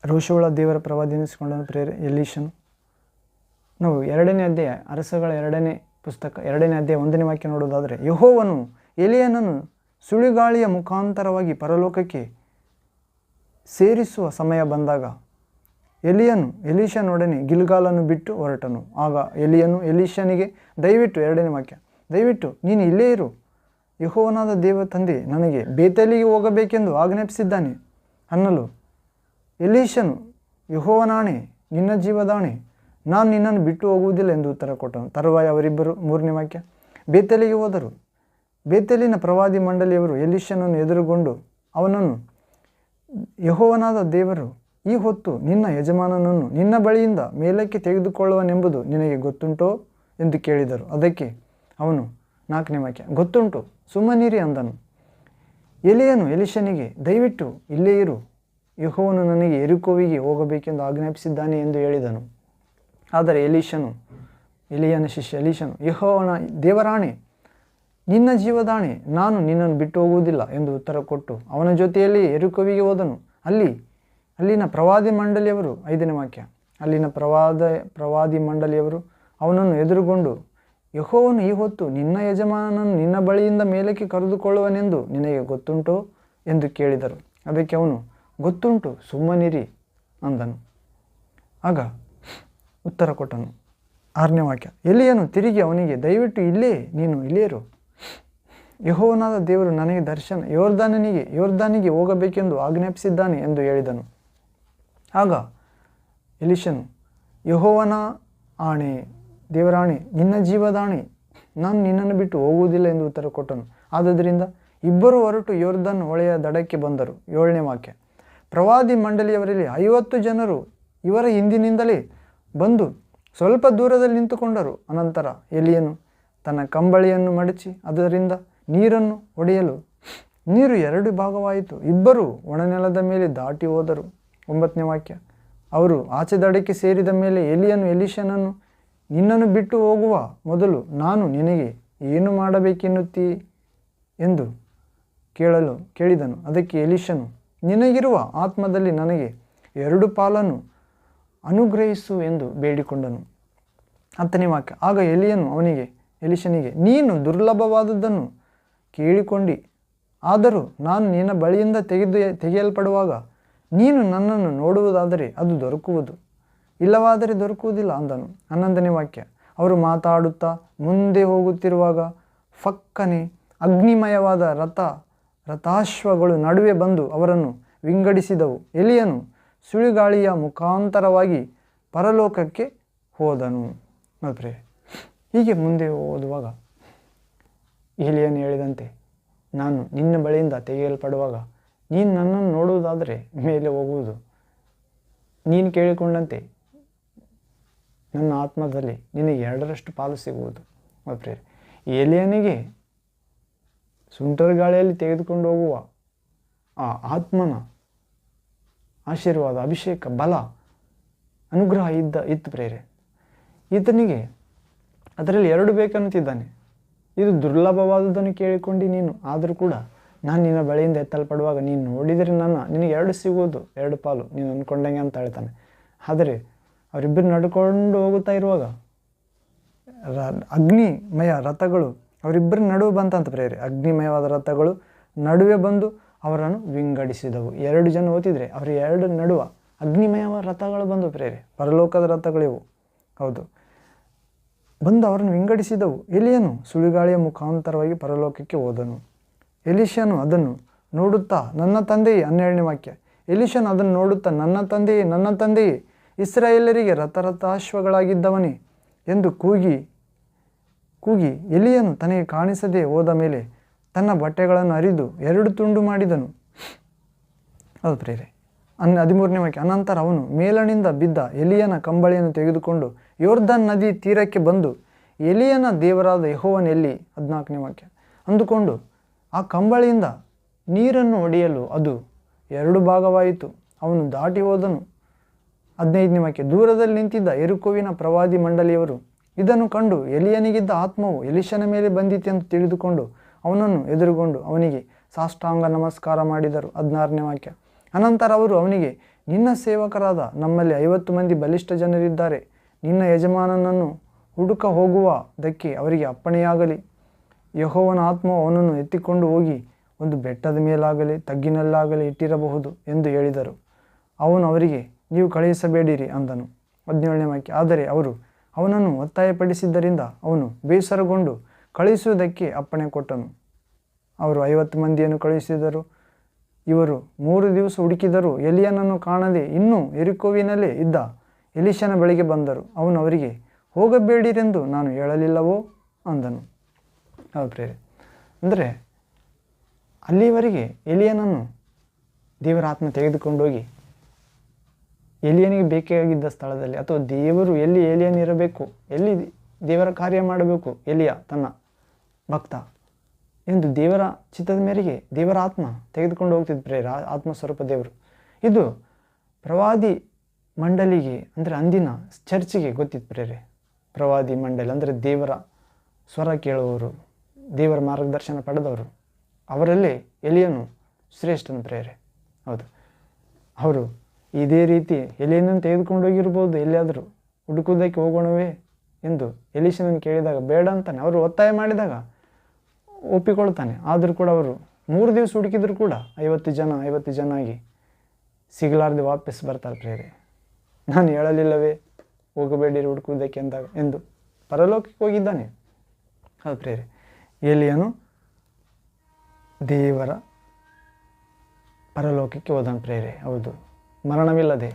ರೋಷವುಳ್ಳ ದೇವರ ಪ್ರವಾದಿ ಎನಿಸಿಕೊಂಡನು ಪ್ರೇರೆ ಎಲೀಷನು. ನಾವು 2ನೇ ಅಧ್ಯಾಯ, ಅರಸಗಳ 2ನೇ ಪುಸ್ತಕ 2ನೇ ಅಧ್ಯಾಯ 1ನೇ ವಾಕ್ಯ ನೋಡೋದಾದರೆ, ಯೆಹೋವನು ಎಲಿಯನನ್ನು ಸುಳಿಗಾಳಿಯ ಮುಖಾಂತರವಾಗಿ ಪರಲೋಕಕ್ಕೆ ಸೇರಿಸುವ ಸಮಯ ಬಂದಾಗ ಎಲಿಯನು ಎಲೀಷನೊಡನೆ ಗಿಲ್ಗಾಲನ್ನು ಬಿಟ್ಟು ಹೊರಟನು. ಆಗ ಎಲಿಯನು ಎಲೀಷನಿಗೆ, ದಯವಿಟ್ಟು 2ನೇ ವಾಕ್ಯ, ದಯವಿಟ್ಟು ನೀನು ಇಲ್ಲೇ ಇರು, ಯೆಹೋವನಾದ ದೇವ ತಂದೆ ನನಗೆ ಬೇತೇಲಿಗೆ ಹೋಗಬೇಕೆಂದು ಆಜ್ಞಾಪಿಸಿದ್ದಾನೆ ಅನ್ನಲು, ಎಲೀಷನು, ಯೆಹೋವನಾಣೆ, ನಿನ್ನ ಜೀವದಾಣೆ, ನಾನು ನಿನ್ನನ್ನು ಬಿಟ್ಟು ಹೋಗುವುದಿಲ್ಲ ಎಂದು ಉತ್ತರ ಕೊಟ್ಟನು. ತರುವಾಯ ಅವರಿಬ್ಬರು 3ನೇ ವಾಕ್ಯ ಬೇತೇಲಿಗೆ ಹೋದರು. ಬೇತೇಲಿನ ಪ್ರವಾದಿ ಮಂಡಳಿಯವರು ಎಲೀಷನನ್ನು ಎದುರುಗೊಂಡು ಅವನನ್ನು, ಯೆಹೋವನಾದ ದೇವರು ಈ ಹೊತ್ತು ನಿನ್ನ ಯಜಮಾನನನ್ನು ನಿನ್ನ ಬಳಿಯಿಂದ ಮೇಲಕ್ಕೆ ತೆಗೆದುಕೊಳ್ಳುವನೆಂಬುದು ನಿನಗೆ ಗೊತ್ತುಂಟೋ ಎಂದು ಕೇಳಿದರು. ಅದಕ್ಕೆ ಅವನು 4ನೇ ವಾಕ್ಯ, ಗೊತ್ತುಂಟು, ಸುಮ್ಮನಿರಿ ಅಂದನು. ಎಲಿಯನು ಎಲೀಷನಿಗೆ, ದಯವಿಟ್ಟು ಇಲ್ಲೇ ಇರು, ಯೆಹೋವನು ನನಗೆ ಯೆರಿಕೋವಿಗೆ ಹೋಗಬೇಕೆಂದು ಆಜ್ಞಾಪಿಸಿದ್ದಾನೆ ಎಂದು ಹೇಳಿದನು. ಆದರೆ ಎಲಿಯನ ಶಿಷ್ಯ ಎಲೀಷನು, ಯೆಹೋವನ ದೇವರಾಣೆ, ನಿನ್ನ ಜೀವದಾಣೆ, ನಾನು ನಿನ್ನನ್ನು ಬಿಟ್ಟು ಹೋಗುವುದಿಲ್ಲ ಎಂದು ಉತ್ತರ ಕೊಟ್ಟು ಅವನ ಜೊತೆಯಲ್ಲಿ ಯೆರಿಕೋವಿಗೆ ಹೋದನು. ಅಲ್ಲಿನ ಪ್ರವಾದಿ ಮಂಡಳಿಯವರು 5ನೇ ವಾಕ್ಯ, ಅಲ್ಲಿನ ಪ್ರವಾದಿ ಮಂಡಳಿಯವರು ಅವನನ್ನು ಎದುರುಗೊಂಡು, ಯೆಹೋವನು ಈ ಹೊತ್ತು ನಿನ್ನ ಯಜಮಾನನನ್ನು ನಿನ್ನ ಬಳಿಯಿಂದ ಮೇಲಕ್ಕೆ ಕರೆದುಕೊಳ್ಳುವನೆಂದು ನಿನಗೆ ಗೊತ್ತುಂಟೋ ಎಂದು ಕೇಳಿದರು. ಅದಕ್ಕೆ ಅವನು, ಗೊತ್ತುಂಟು, ಸುಮ್ಮನಿರಿ ಅಂದನು. ಆಗ ಉತ್ತರ ಕೊಟ್ಟನು. 6ನೇ ವಾಕ್ಯ, ಎಲಿಯನು ತಿರುಗಿ ಅವನಿಗೆ, ದಯವಿಟ್ಟು ನೀನು ಇಲ್ಲೇ ಇರು, ಯೆಹೋವನಾದ ದೇವರು ನನಗೆ ಯೋರ್ದಾನಿಗೆ ಹೋಗಬೇಕೆಂದು ಆಜ್ಞಾಪಿಸಿದ್ದಾನೆ ಎಂದು ಹೇಳಿದನು. ಆಗ ಎಲಿಷನು, ಯೆಹೋವನ ಆಣೆ, ದೇವರಾಣೆ, ನಿನ್ನ ಜೀವದಾಣೆ, ನಾನು ನಿನ್ನನ್ನು ಬಿಟ್ಟು ಹೋಗುವುದಿಲ್ಲ ಎಂದು ಉತ್ತರ ಕೊಟ್ಟನು. ಆದ್ದರಿಂದ ಇಬ್ಬರು ಹೊರಟು ಯೊರ್ದನ್ ಹೊಳೆಯ ದಡಕ್ಕೆ ಬಂದರು. 7ನೇ ವಾಕ್ಯ. ಪ್ರವಾದಿ ಮಂಡಳಿಯವರಲ್ಲಿ 50 ಜನರು ಇವರ ಹಿಂದಿನಿಂದಲೇ ಬಂದು ಸ್ವಲ್ಪ ದೂರದಲ್ಲಿ ನಿಂತುಕೊಂಡರು. ಅನಂತರ ಎಲಿಯನು ತನ್ನ ಕಂಬಳಿಯನ್ನು ಮಡಚಿ ಅದರಿಂದ ನೀರನ್ನು ಹೊಡೆಯಲು ನೀರು 2 ಭಾಗವಾಯಿತು. ಇಬ್ಬರು ಒಣನೆಲದ ಮೇಲೆ ದಾಟಿ ಹೋದರು. 9ನೇ ವಾಕ್ಯ. ಅವರು ಆಚೆ ದಡಕ್ಕೆ ಸೇರಿದ ಮೇಲೆ ಎಲಿಯನು ಎಲಿಷನನ್ನು, ನಿನ್ನನ್ನು ಬಿಟ್ಟು ಹೋಗುವ ಮೊದಲು ನಾನು ನಿನಗೆ ಏನು ಮಾಡಬೇಕೆನ್ನುತ್ತೀ ಎಂದು ಕೇಳಿದನು. ಅದಕ್ಕೆ ಎಲಿಷನು, ನಿನಗಿರುವ ಆತ್ಮದಲ್ಲಿ ನನಗೆ 2 ಪಾಲನ್ನು ಅನುಗ್ರಹಿಸು ಎಂದು ಬೇಡಿಕೊಂಡನು. 10ನೇ ವಾಕ್ಯ. ಆಗ ಎಲಿಯನು ಎಲಿಷನಿಗೆ, ನೀನು ದುರ್ಲಭವಾದದ್ದನ್ನು ಕೇಳಿಕೊಂಡಿ, ಆದರೂ ನಾನು ನಿನ್ನ ಬಳಿಯಿಂದ ತೆಗೆಯಲ್ಪಡುವಾಗ ನೀನು ನನ್ನನ್ನು ನೋಡುವುದಾದರೆ ಅದು ದೊರಕುವುದು, ಇಲ್ಲವಾದರೆ ದೊರಕುವುದಿಲ್ಲ ಅಂದನು. 11ನೇ ವಾಕ್ಯ. ಅವರು ಮಾತಾಡುತ್ತಾ ಮುಂದೆ ಹೋಗುತ್ತಿರುವಾಗ ಫಕ್ಕನೆ ಅಗ್ನಿಮಯವಾದ ರಥಾಶ್ವಗಳು ನಡುವೆ ಬಂದು ಅವರನ್ನು ವಿಂಗಡಿಸಿದವು. ಎಲಿಯನು ಸುಳಿಗಾಳಿಯ ಮುಖಾಂತರವಾಗಿ ಪರಲೋಕಕ್ಕೆ ಹೋದನು. ಮತ್ತೆ ಹೀಗೆ ಮುಂದೆ ಓದುವಾಗ ಎಲಿಯನು ಹೇಳಿದಂತೆ, ನಾನು ನಿನ್ನ ಬಳಿಯಿಂದ ತೆಗೆಯಲ್ಪಡುವಾಗ ನೀನು ನನ್ನನ್ನು ನೋಡುವುದಾದರೆ ಮೇಲೆ ಹೋಗುವುದು, ನೀನು ಕೇಳಿಕೊಂಡಂತೆ ನನ್ನ ಆತ್ಮದಲ್ಲಿ ನಿನಗೆ 2ರಷ್ಟು ಪಾಲು ಸಿಗುವುದು. ಮತ್ತೆ ಎಲಿಯನಿಗೆ ಸುಂಟರ ಗಾಳಿಯಲ್ಲಿ ತೆಗೆದುಕೊಂಡು ಹೋಗುವ ಆ ಆತ್ಮನ ಆಶೀರ್ವಾದ, ಅಭಿಷೇಕ, ಬಲ, ಅನುಗ್ರಹ ಇತ್ತು ಪ್ರೇರೆ. ಈತನಿಗೆ ಅದರಲ್ಲಿ 2 ಬೇಕನ್ನುತ್ತಿದ್ದಾನೆ. ಇದು ದುರ್ಲಭವಾದುದನ್ನು ಕೇಳಿಕೊಂಡು ನೀನು, ಆದರೂ ಕೂಡ ನಾನು ನಿನ್ನ ಬಳಿಯಿಂದ ಎತ್ತಲ್ಪಡುವಾಗ ನೀನು ನೋಡಿದರೆ ನಿನಗೆ 2 ಸಿಗುವುದು, 2 ಪಾಲು ನೀನು ಅಂದ್ಕೊಂಡಂಗೆ ಅಂತ ಹೇಳ್ತಾನೆ. ಆದರೆ ಅವರಿಬ್ಬರು ನಡ್ಕೊಂಡು ಹೋಗುತ್ತಾ ಇರುವಾಗ ಅಗ್ನಿಮಯ ರಥಗಳು ಅವರಿಬ್ಬರ ನಡುವೆ ಬಂತಂತ ಪ್ರೇರೆ. ಅಗ್ನಿಮಯವಾದ ರಥಗಳು ನಡುವೆ ಬಂದು ಅವರನ್ನು ವಿಂಗಡಿಸಿದವು. 2 ಜನ ಓದಿದರೆ ಅವರ 2 ನಡುವ ಅಗ್ನಿಮಯವಾದ ರಥಗಳು ಬಂದು ಪ್ರೇರೆ, ಪರಲೋಕದ ರಥಗಳಿವು. ಹೌದು, ಬಂದು ಅವರನ್ನು ವಿಂಗಡಿಸಿದವು. ಎಲಿಯನು ಸುಳಿಗಾಳಿಯ ಮುಖಾಂತರವಾಗಿ ಪರಲೋಕಕ್ಕೆ ಹೋದನು. ಎಲಿಷನು ಅದನ್ನು ನೋಡುತ್ತಾ, ನನ್ನ ತಂದೆಯೇ, 12ನೇ ವಾಕ್ಯ. ಎಲಿಷನು ಅದನ್ನು ನೋಡುತ್ತಾ, ನನ್ನ ತಂದೆಯೇ, ನನ್ನ ತಂದೆಯೇ, ಇಸ್ರಾಯೇಲರಿಗೆ ರಥಾಶ್ವಗಳಾಗಿದ್ದವನೇ ಎಂದು ಕೂಗಿ ಎಲಿಯನು ತನಗೆ ಕಾಣಿಸದೆ ಹೋದ ಮೇಲೆ ತನ್ನ ಬಟ್ಟೆಗಳನ್ನು ಹರಿದು 2 ತುಂಡು ಮಾಡಿದನು. ಹೌದು ಪ್ರೇರೆ. 13ನೇ ವಾಕ್ಯ. ಅನಂತರ ಅವನು ಮೇಲಣಿಂದ ಬಿದ್ದ ಎಲಿಯನ ಕಂಬಳಿಯನ್ನು ತೆಗೆದುಕೊಂಡು ಯೊರ್ದನ್ ನದಿ ತೀರಕ್ಕೆ ಬಂದು, ಎಲಿಯನ ದೇವರಾದ ಯೆಹೋವನು ಎಲ್ಲಿ? 14ನೇ ವಾಕ್ಯ. ಅಂದುಕೊಂಡು ಆ ಕಂಬಳಿಯಿಂದ ನೀರನ್ನು ಹೊಡೆಯಲು ಅದು 2 ಭಾಗವಾಯಿತು. ಅವನು ದಾಟಿ ಹೋದನು. 15ನೇ ವಾಕ್ಯ. ದೂರದಲ್ಲಿ ನಿಂತಿದ್ದ ಯೆರಿಕೋವಿನ ಪ್ರವಾದಿ ಮಂಡಳಿಯವರು ಇದನ್ನು ಕಂಡು ಎಲಿಯನಿಗಿದ್ದ ಆತ್ಮವು ಎಲಿಷನ ಮೇಲೆ ಬಂದಿತೆಂದು ತಿಳಿದುಕೊಂಡು ಅವನನ್ನು ಎದುರುಗೊಂಡು ಅವನಿಗೆ ಸಾಷ್ಟಾಂಗ ನಮಸ್ಕಾರ ಮಾಡಿದರು. 16ನೇ ವಾಕ್ಯ. ಅನಂತರ ಅವರು ಅವನಿಗೆ, ನಿನ್ನ ಸೇವಕರಾದ ನಮ್ಮಲ್ಲಿ 50 ಮಂದಿ ಬಲಿಷ್ಠ ಜನರಿದ್ದಾರೆ. ನಿನ್ನ ಯಜಮಾನನನ್ನು ಹುಡುಕ ಹೋಗುವುದಕ್ಕೆ ಅವರಿಗೆ ಅಪ್ಪಣೆಯಾಗಲಿ. ಯೆಹೋವನ ಆತ್ಮವು ಅವನನ್ನು ಎತ್ತಿಕೊಂಡು ಹೋಗಿ ಒಂದು ಬೆಟ್ಟದ ಮೇಲಾಗಲಿ ತಗ್ಗಿನಲ್ಲಾಗಲಿ ಇಟ್ಟಿರಬಹುದು ಎಂದು ಹೇಳಿದರು. ಅವನು ಅವರಿಗೆ, ನೀವು ಕಳುಹಿಸಬೇಡಿರಿ ಅಂದನು. 17ನೇ ವಾಕ್ಯ. ಆದರೆ ಅವರು ಅವನನ್ನು ಒತ್ತಾಯಪಡಿಸಿದ್ದರಿಂದ ಅವನು ಬೇಸರಗೊಂಡು ಕಳುಹಿಸುವುದಕ್ಕೆ ಅಪ್ಪಣೆ ಕೊಟ್ಟನು. ಅವರು 50 ಮಂದಿಯನ್ನು ಕಳುಹಿಸಿದರು. ಇವರು 3 ದಿವಸ ಹುಡುಕಿದರೂ ಎಲಿಯನನ್ನು ಕಾಣದೆ ಇನ್ನೂ ಯೆರಿಕೋವಿನಲ್ಲೇ ಇದ್ದ ಎಲಿಷನ ಬಳಿಗೆ ಬಂದರು. ಅವನು ಅವರಿಗೆ, ಹೋಗಬೇಡಿರೆಂದು ನಾನು ಹೇಳಲಿಲ್ಲವೋ ಅಂದನು. ಹೌದು ಪ್ರೇರೆ. ಅಂದರೆ ಅಲ್ಲಿವರೆಗೆ ಎಲಿಯನನ್ನು ದೇವರ ಆತ್ಮ ತೆಗೆದುಕೊಂಡೋಗಿ ಎಲಿಯನಿಗೆ ಬೇಕಾಗಿದ್ದ ಸ್ಥಳದಲ್ಲಿ, ಅಥವಾ ದೇವರು ಎಲ್ಲಿ ಎಲಿಯನ್ ಇರಬೇಕು, ಎಲ್ಲಿ ದೇವರ ಕಾರ್ಯ ಮಾಡಬೇಕು ಎಲಿಯ ತನ್ನ ಭಕ್ತ ಎಂದು ದೇವರ ಚಿತ್ತದ ಮೇರೆಗೆ ದೇವರ ಆತ್ಮ ತೆಗೆದುಕೊಂಡು ಹೋಗ್ತಿದ್ದ ಪ್ರೇರ, ಆತ್ಮಸ್ವರೂಪ ದೇವರು. ಇದು ಪ್ರವಾದಿ ಮಂಡಳಿಗೆ, ಅಂದರೆ ಅಂದಿನ ಚರ್ಚಿಗೆ ಗೊತ್ತಿತ್ತು ಪ್ರೇರೆ. ಪ್ರವಾದಿ ಮಂಡಳಿ ಅಂದರೆ ದೇವರ ಸ್ವರ ಕೇಳುವವರು, ದೇವರ ಮಾರ್ಗದರ್ಶನ ಪಡೆದವರು, ಅವರಲ್ಲೇ ಎಲಿಯನು ಶ್ರೇಷ್ಠನ ಪ್ರೇರೆ. ಹೌದು, ಅವರು ಇದೇ ರೀತಿ ಎಲಿಯನನ್ನು ತೆಗೆದುಕೊಂಡು ಹೋಗಿರ್ಬೋದು, ಎಲ್ಲಿಯಾದರೂ ಹುಡುಕುವುದಕ್ಕೆ ಹೋಗೋಣವೇ ಎಂದು ಎಲಿಷನನ್ನು ಕೇಳಿದಾಗ ಬೇಡ ಅಂತಾನೆ. ಅವರು ಒತ್ತಾಯ ಮಾಡಿದಾಗ ಒಪ್ಪಿಕೊಳ್ತಾನೆ. ಆದರೂ ಕೂಡ ಅವರು 3 ದಿವಸ ಹುಡುಕಿದ್ರು ಕೂಡ 50 ಜನ ಆಗಿ ಸಿಗಲಾರ್ದೆ ವಾಪಸ್ ಬರ್ತಾರೆ ಪ್ರೇರೆ. ನಾನು ಹೇಳಲಿಲ್ಲವೇ ಹೋಗಬೇಡಿರಿ ಹುಡುಕುವುದಕ್ಕೆ ಎಂದು ಪರಲೋಕಕ್ಕೆ ಹೋಗಿದ್ದಾನೆ. ಹೌದು ಪ್ರೇರೆ. ಎಲಿಯನು ದೇವರ ಪರಲೋಕಕ್ಕೆ ಹೋದನು ಪ್ರೇರೆ. ಹೌದು, ಮರಣವಿಲ್ಲದೆ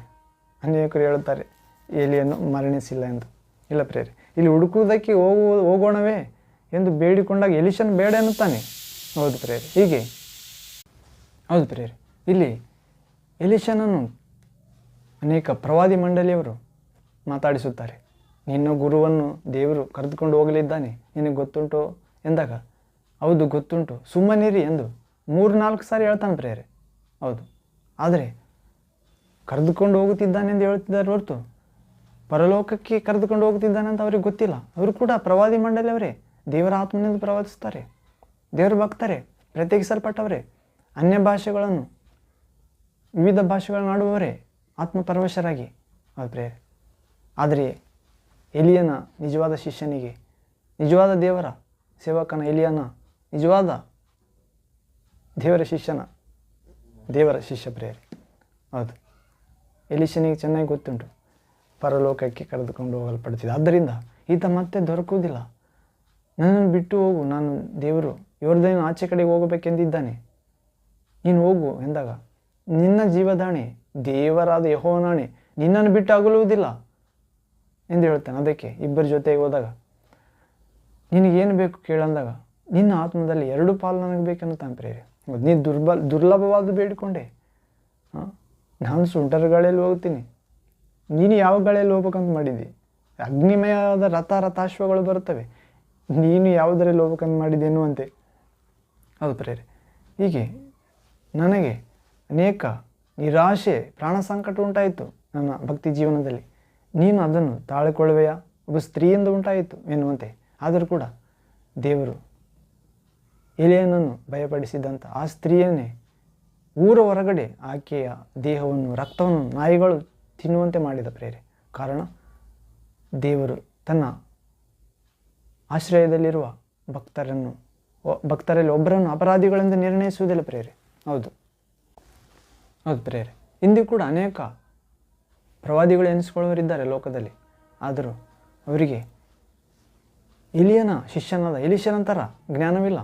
ಅನೇಕರು ಹೇಳುತ್ತಾರೆ ಎಲಿಯನ್ನು ಮರಣಿಸಿಲ್ಲ ಎಂದು. ಇಲ್ಲ ಪ್ರೇರೆ, ಇಲ್ಲಿ ಹುಡುಕುವುದಕ್ಕೆ ಹೋಗೋಣವೇ ಎಂದು ಬೇಡಿಕೊಂಡಾಗ ಎಲಿಷನ್ ಬೇಡ ಎನ್ನುತ್ತಾನೆ. ಹೌದು ಪ್ರೇರೆ, ಹೀಗೆ ಹೌದು ಪ್ರೇರೆ, ಇಲ್ಲಿ ಎಲಿಷನನ್ನು ಅನೇಕ ಪ್ರವಾದಿ ಮಂಡಳಿಯವರು ಮಾತಾಡಿಸುತ್ತಾರೆ. ನಿನ್ನ ಗುರುವನ್ನು ದೇವರು ಕರೆದುಕೊಂಡು ಹೋಗಲಿದ್ದಾನೆ, ನಿನಗೆ ಗೊತ್ತುಂಟು ಎಂದಾಗ ಹೌದು ಗೊತ್ತುಂಟು, ಸುಮ್ಮನಿರಿ ಎಂದು 3-4 ಸಾರಿ ಹೇಳ್ತಾನೆ ಪ್ರೇರೆ. ಹೌದು, ಆದರೆ ಕರೆದುಕೊಂಡು ಹೋಗುತ್ತಿದ್ದಾನೆ ಎಂದು ಹೇಳ್ತಿದ್ದಾರೆ ಹೊರತು ಪರಲೋಕಕ್ಕೆ ಕರೆದುಕೊಂಡು ಹೋಗುತ್ತಿದ್ದಾನೆ ಅಂತ ಅವ್ರಿಗೆ ಗೊತ್ತಿಲ್ಲ. ಅವರು ಕೂಡ ಪ್ರವಾದಿ ಮಂಡಳಿಯವರೇ, ದೇವರ ಆತ್ಮನಿಂದ ಪ್ರವಾದಿಸ್ತಾರೆ, ದೇವರು ಭಕ್ತರೇ, ಪ್ರತ್ಯೇಕಿಸಲ್ಪಟ್ಟವರೇ, ಅನ್ಯ ಭಾಷೆಗಳನ್ನು ವಿವಿಧ ಭಾಷೆಗಳನ್ನು ಆಡುವವರೇ, ಆತ್ಮಪರವಶರಾಗಿ. ಹೌದು ಪ್ರೇರೆ, ಆದರೆ ಎಲಿಯನ ನಿಜವಾದ ಶಿಷ್ಯನಿಗೆ, ನಿಜವಾದ ದೇವರ ಸೇವಕನ ಎಲಿಯನ ನಿಜವಾದ ದೇವರ ಶಿಷ್ಯ ಪ್ರೇರೆ. ಹೌದು, ಎಲಿಷನಿಗೆ ಚೆನ್ನಾಗಿ ಗೊತ್ತುಂಟು ಪರಲೋಕಕ್ಕೆ ಕರೆದುಕೊಂಡು ಹೋಗಲ್ಪಡ್ತಿದ್ದೆ. ಆದ್ದರಿಂದ ಈತ ಮತ್ತೆ ದೊರಕುವುದಿಲ್ಲ. ನನ್ನನ್ನು ಬಿಟ್ಟು ಹೋಗು, ನಾನು ದೇವರು ಯೋರ್ದನಿನ ಆಚೆ ಕಡೆಗೆ ಹೋಗಬೇಕೆಂದಿದ್ದಾನೆ, ನೀನು ಹೋಗು ಎಂದಾಗ ನಿನ್ನ ಜೀವದಾಣೆ ದೇವರಾದ ಯೆಹೋವನಾಣೆ, ನಿನ್ನನ್ನು ಬಿಟ್ಟು ಅಗಲುವುದಿಲ್ಲ ಎಂದು ಹೇಳ್ತಾನೆ. ಅದಕ್ಕೆ ಇಬ್ಬರ ಜೊತೆಗೆ ಹೋದಾಗ ನಿನಗೇನು ಬೇಕು ಕೇಳಂದಾಗ ನಿನ್ನ ಆತ್ಮದಲ್ಲಿ 2 ಪಾಲು ನನಗೆ ಬೇಕೆನ್ನುತ್ತಾನೆ ಪ್ರೇರೆ. ನೀನು ದುರ್ಲಭವಾದ ಬೇಡಿಕೊಂಡೆ, ನಾನು ಸುಂಟರ ಗಾಳಿಯಲ್ಲಿ ಹೋಗ್ತೀನಿ, ನೀನು ಯಾವ ಗಾಳಿಯಲ್ಲಿ ಹೋಗ್ಬೇಕಂತ ಮಾಡಿದ್ದಿ? ಅಗ್ನಿಮಯವಾದ ರಥಾಶ್ವಗಳು ಬರುತ್ತವೆ, ನೀನು ಯಾವುದರಲ್ಲಿ ಹೋಗ್ಬೇಕಂತ ಮಾಡಿದ್ದೆ ಎನ್ನುವಂತೆ. ಹೌದು ಪ್ರೇರೆ, ಹೀಗೆ ನನಗೆ ಅನೇಕ ನಿರಾಶೆ, ಪ್ರಾಣ ಸಂಕಟ ಉಂಟಾಯಿತು ನನ್ನ ಭಕ್ತಿ ಜೀವನದಲ್ಲಿ. ನೀನು ಅದನ್ನು ತಾಳಿಕೊಳ್ಳುವೆಯಾ? ಒಬ್ಬ ಸ್ತ್ರೀಯಿಂದ ಉಂಟಾಯಿತು ಎನ್ನುವಂತೆ. ಆದರೂ ಕೂಡ ದೇವರು ಎಲಿಯನನ್ನು ಭಯಪಡಿಸಿದಂಥ ಆ ಸ್ತ್ರೀಯನ್ನೇ ಊರ ಹೊರಗಡೆ ಆಕೆಯ ದೇಹವನ್ನು, ರಕ್ತವನ್ನು ನಾಯಿಗಳು ತಿನ್ನುವಂತೆ ಮಾಡಿದ ಪ್ರೇರೆ. ಕಾರಣ ದೇವರು ತನ್ನ ಆಶ್ರಯದಲ್ಲಿರುವ ಭಕ್ತರಲ್ಲಿ ಒಬ್ಬರನ್ನು ಅಪರಾಧಿಗಳೆಂದು ನಿರ್ಣಯಿಸುವುದಿಲ್ಲ ಪ್ರೇರೆ. ಹೌದು ಪ್ರೇರೆ, ಇಂದು ಕೂಡ ಅನೇಕ ಪ್ರವಾದಿಗಳು ಎನಿಸಿಕೊಳ್ಳುವರಿದ್ದಾರೆ ಲೋಕದಲ್ಲಿ. ಆದರೂ ಅವರಿಗೆ ಎಲಿಯನ ಶಿಷ್ಯನಾದ ಎಲಿಷನಂತರ ಜ್ಞಾನವಿಲ್ಲ,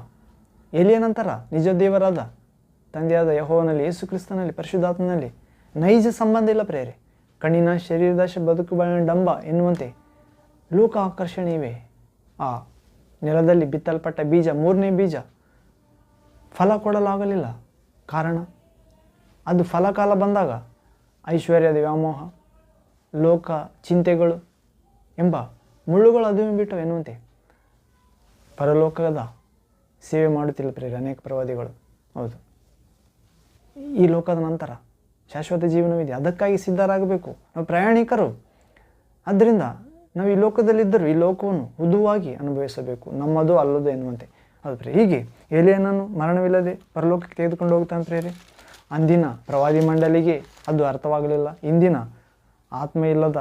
ಎಲಿಯನಂತರ ನಿಜ ದೇವರಾದ ತಂದೆಯಾದ ಯೆಹೋವನಲ್ಲಿ, ಯೇಸು ಕ್ರಿಸ್ತನಲ್ಲಿ, ಪರಿಶುದ್ಧಾತ್ಮನಲ್ಲಿ ನೈಜ ಸಂಬಂಧ ಇಲ್ಲ ಪ್ರೇರೆ. ಕಣ್ಣಿನ ಶರೀರದಾಶೆ ಬದುಕು ಬಾಳಿನ ಡಂಬ ಎನ್ನುವಂತೆ ಲೋಕ ಆಕರ್ಷಣೆ ಇವೆ. ಆ ನೆಲದಲ್ಲಿ ಬಿತ್ತಲ್ಪಟ್ಟ ಬೀಜ, 3ನೇ ಬೀಜ ಫಲ ಕೊಡಲಾಗಲಿಲ್ಲ. ಕಾರಣ ಅದು ಫಲಕಾಲ ಬಂದಾಗ ಐಶ್ವರ್ಯದ ವ್ಯಾಮೋಹ, ಲೋಕ ಚಿಂತೆಗಳು ಎಂಬ ಮುಳ್ಳುಗಳು ಅದುಮಿ ಬಿಟ್ಟವು ಎನ್ನುವಂತೆ ಪರಲೋಕದ ಸೇವೆ ಮಾಡುತ್ತಿಲ್ಲ ಪ್ರೇರೆ ಅನೇಕ ಪ್ರವಾದಿಗಳು. ಹೌದು, ಈ ಲೋಕದ ನಂತರ ಶಾಶ್ವತ ಜೀವನವಿದೆ, ಅದಕ್ಕಾಗಿ ಸಿದ್ಧರಾಗಬೇಕು. ನಾವು ಪ್ರಯಾಣಿಕರು, ಆದ್ದರಿಂದ ನಾವು ಈ ಲೋಕದಲ್ಲಿದ್ದರೂ ಈ ಲೋಕವನ್ನು ಹುದುವಾಗಿ ಅನುಭವಿಸಬೇಕು, ನಮ್ಮದು ಅಲ್ಲದು ಎನ್ನುವಂತೆ. ಹೌದು ಪ್ರೇರೆ, ಹೀಗೆ ಎಲಿಯನನ್ನು ಮರಣವಿಲ್ಲದೆ ಪರಲೋಕಕ್ಕೆ ತೆಗೆದುಕೊಂಡು ಹೋಗ್ತಾನೆ ಪ್ರೇರೆ. ಅಂದಿನ ಪ್ರವಾದಿ ಮಂಡಳಿಗೆ ಅದು ಅರ್ಥವಾಗಲಿಲ್ಲ, ಇಂದಿನ ಆತ್ಮ ಇಲ್ಲದ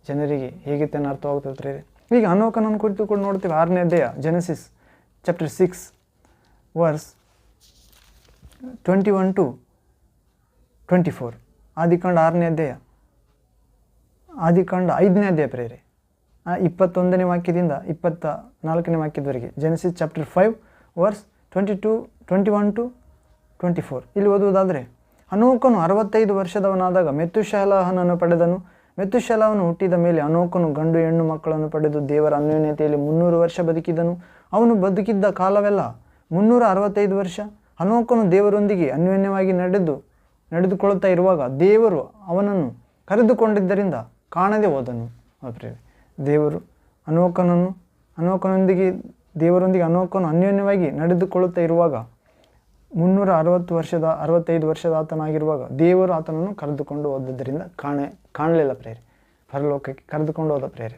ಜನರಿಗೆ ಹೇಗೆ ತಾನೆ ಅರ್ಥವಾಗುತ್ತದೆ ಪ್ರೇರೆ. ಈಗ ಹನೋಕನನ್ನು ಕುರಿತು ಕೂಡ ನೋಡ್ತೀವಿ. 6ನೇ ಅಧ್ಯಾಯ, Genesis chapter 6 verse 21-24. ಆದಿಕಾಂಡ 6ನೇ ಅಧ್ಯಾಯ, ಆದಿಕಾಂಡ 5ನೇ ಅಧ್ಯಾಯ ಪ್ರೇರೆ, 21ನೇ ವಾಕ್ಯದಿಂದ 24ನೇ ವಾಕ್ಯದವರೆಗೆ. Genesis chapter 5 verse 21-24. ಇಲ್ಲಿ ಓದುವುದಾದರೆ, ಹನೋಕನು 65 ವರ್ಷದವನಾದಾಗ ಮೆತುಶೆಲಹನನ್ನು ಪಡೆದನು. ಮೆತುಶೆಲಹನು ಹುಟ್ಟಿದ ಮೇಲೆ ಹನೋಕನು ಗಂಡು ಹೆಣ್ಣು ಮಕ್ಕಳನ್ನು ಪಡೆದು ದೇವರ ಅನ್ಯೋನ್ಯತೆಯಲ್ಲಿ 300 ವರ್ಷ ಬದುಕಿದನು. ಅವನು ಬದುಕಿದ್ದ ಕಾಲವೆಲ್ಲ 365 ವರ್ಷ. ಹನೋಕನು ದೇವರೊಂದಿಗೆ ಅನ್ಯೋನ್ಯವಾಗಿ ನಡೆದುಕೊಳ್ಳುತ್ತಾ ಇರುವಾಗ ದೇವರು ಅವನನ್ನು ಕರೆದುಕೊಂಡಿದ್ದರಿಂದ ಕಾಣದೆ ಹೋದನು. ದೇವರು ಹನೋಕನೊಂದಿಗೆ ಹನೋಕನು ಅನ್ಯೋನ್ಯವಾಗಿ ನಡೆದುಕೊಳ್ಳುತ್ತಾ ಇರುವಾಗ 65 ವರ್ಷದ ಆತನಾಗಿರುವಾಗ ದೇವರು ಆತನನ್ನು ಕರೆದುಕೊಂಡು ಹೋದದ್ದರಿಂದ ಕಾಣಲಿಲ್ಲ ಪ್ರೇರೆ. ಪರಲೋಕಕ್ಕೆ ಕರೆದುಕೊಂಡು ಹೋದ ಪ್ರೇರೆ.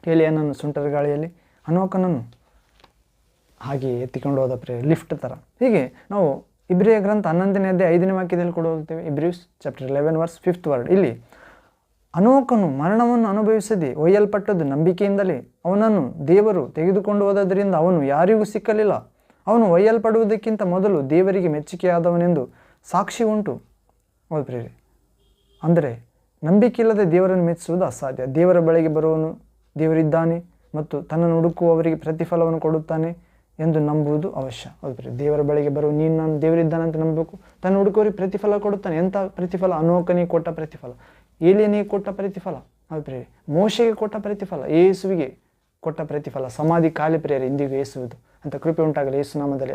ಎಲಿಯನನ್ನು ಸುಂಟರ ಗಾಳಿಯಲ್ಲಿ, ಹನೋಕನನ್ನು ಹಾಗೆ ಎತ್ತಿಕೊಂಡು ಹೋದ ಪ್ರೇರೆ, ಲಿಫ್ಟ್ ಥರ. ಹೀಗೆ ನಾವು ಇಬ್ರಿಯ ಗ್ರಂಥ 11ನೇ ಅಧ್ಯಾಯ 5ನೇ ವಾಕ್ಯದಲ್ಲಿ ಕೂಡ ಓದುತ್ತೇವೆ. ಇಬ್ರಿಯಸ್ ಚಾಪ್ಟರ್ 11 verse 5th word. ಇಲ್ಲಿ ಹನೋಕನು ಮರಣವನ್ನು ಅನುಭವಿಸದೆ ಒಯ್ಯಲ್ಪಟ್ಟದ್ದು ನಂಬಿಕೆಯಿಂದಲೇ. ಅವನನ್ನು ದೇವರು ತೆಗೆದುಕೊಂಡು ಹೋದದ್ದರಿಂದ ಅವನು ಯಾರಿಗೂ ಸಿಕ್ಕಲಿಲ್ಲ. ಅವನು ಒಯ್ಯಲ್ಪಡುವುದಕ್ಕಿಂತ ಮೊದಲು ದೇವರಿಗೆ ಮೆಚ್ಚುಗೆಯಾದವನೆಂದು ಸಾಕ್ಷಿ ಉಂಟು. ಹೌದು ಪ್ರೇರೆ, ಅಂದರೆ ನಂಬಿಕೆಯಿಲ್ಲದೆ ದೇವರನ್ನು ಮೆಚ್ಚಿಸುವುದು ಅಸಾಧ್ಯ. ದೇವರ ಬಳಿಗೆ ಬರುವವನು ದೇವರಿದ್ದಾನೆ ಮತ್ತು ತನ್ನನ್ನು ಹುಡುಕುವವರಿಗೆ ಪ್ರತಿಫಲವನ್ನು ಕೊಡುತ್ತಾನೆ ಎಂದು ನಂಬುವುದು ಅವಶ್ಯ. ಹೌದು ಪ್ರಿಯ, ದೇವರ ಬಳಿಗೆ ಬರುವ ನೀನು ನಾನು ದೇವರಿದ್ದಾನಂತ ನಂಬಬೇಕು. ತನ್ನ ಹುಡುಕೋರಿಗೆ ಪ್ರತಿಫಲ ಕೊಡುತ್ತಾನೆ. ಎಂಥ ಪ್ರತಿಫಲ? ಅನೋಕನಿಗೆ ಕೊಟ್ಟ ಪ್ರತಿಫಲ, ಏಲಿಯನಿಗೆ ಕೊಟ್ಟ ಪ್ರತಿಫಲ, ಹೌದು ಪ್ರಿಯರೇ, ಮೋಶೆಗೆ ಕೊಟ್ಟ ಪ್ರತಿಫಲ, ಯೇಸುವಿಗೆ ಕೊಟ್ಟ ಪ್ರತಿಫಲ, ಸಮಾಧಿ ಖಾಲಿ ಪ್ರಿಯರೇ ಇಂದಿಗೂ ಯೇಸುವುದು. ಅಂತ ಕೃಪೆ ಉಂಟಾಗಲಿ ಯೇಸು ನಾಮದಲ್ಲಿ.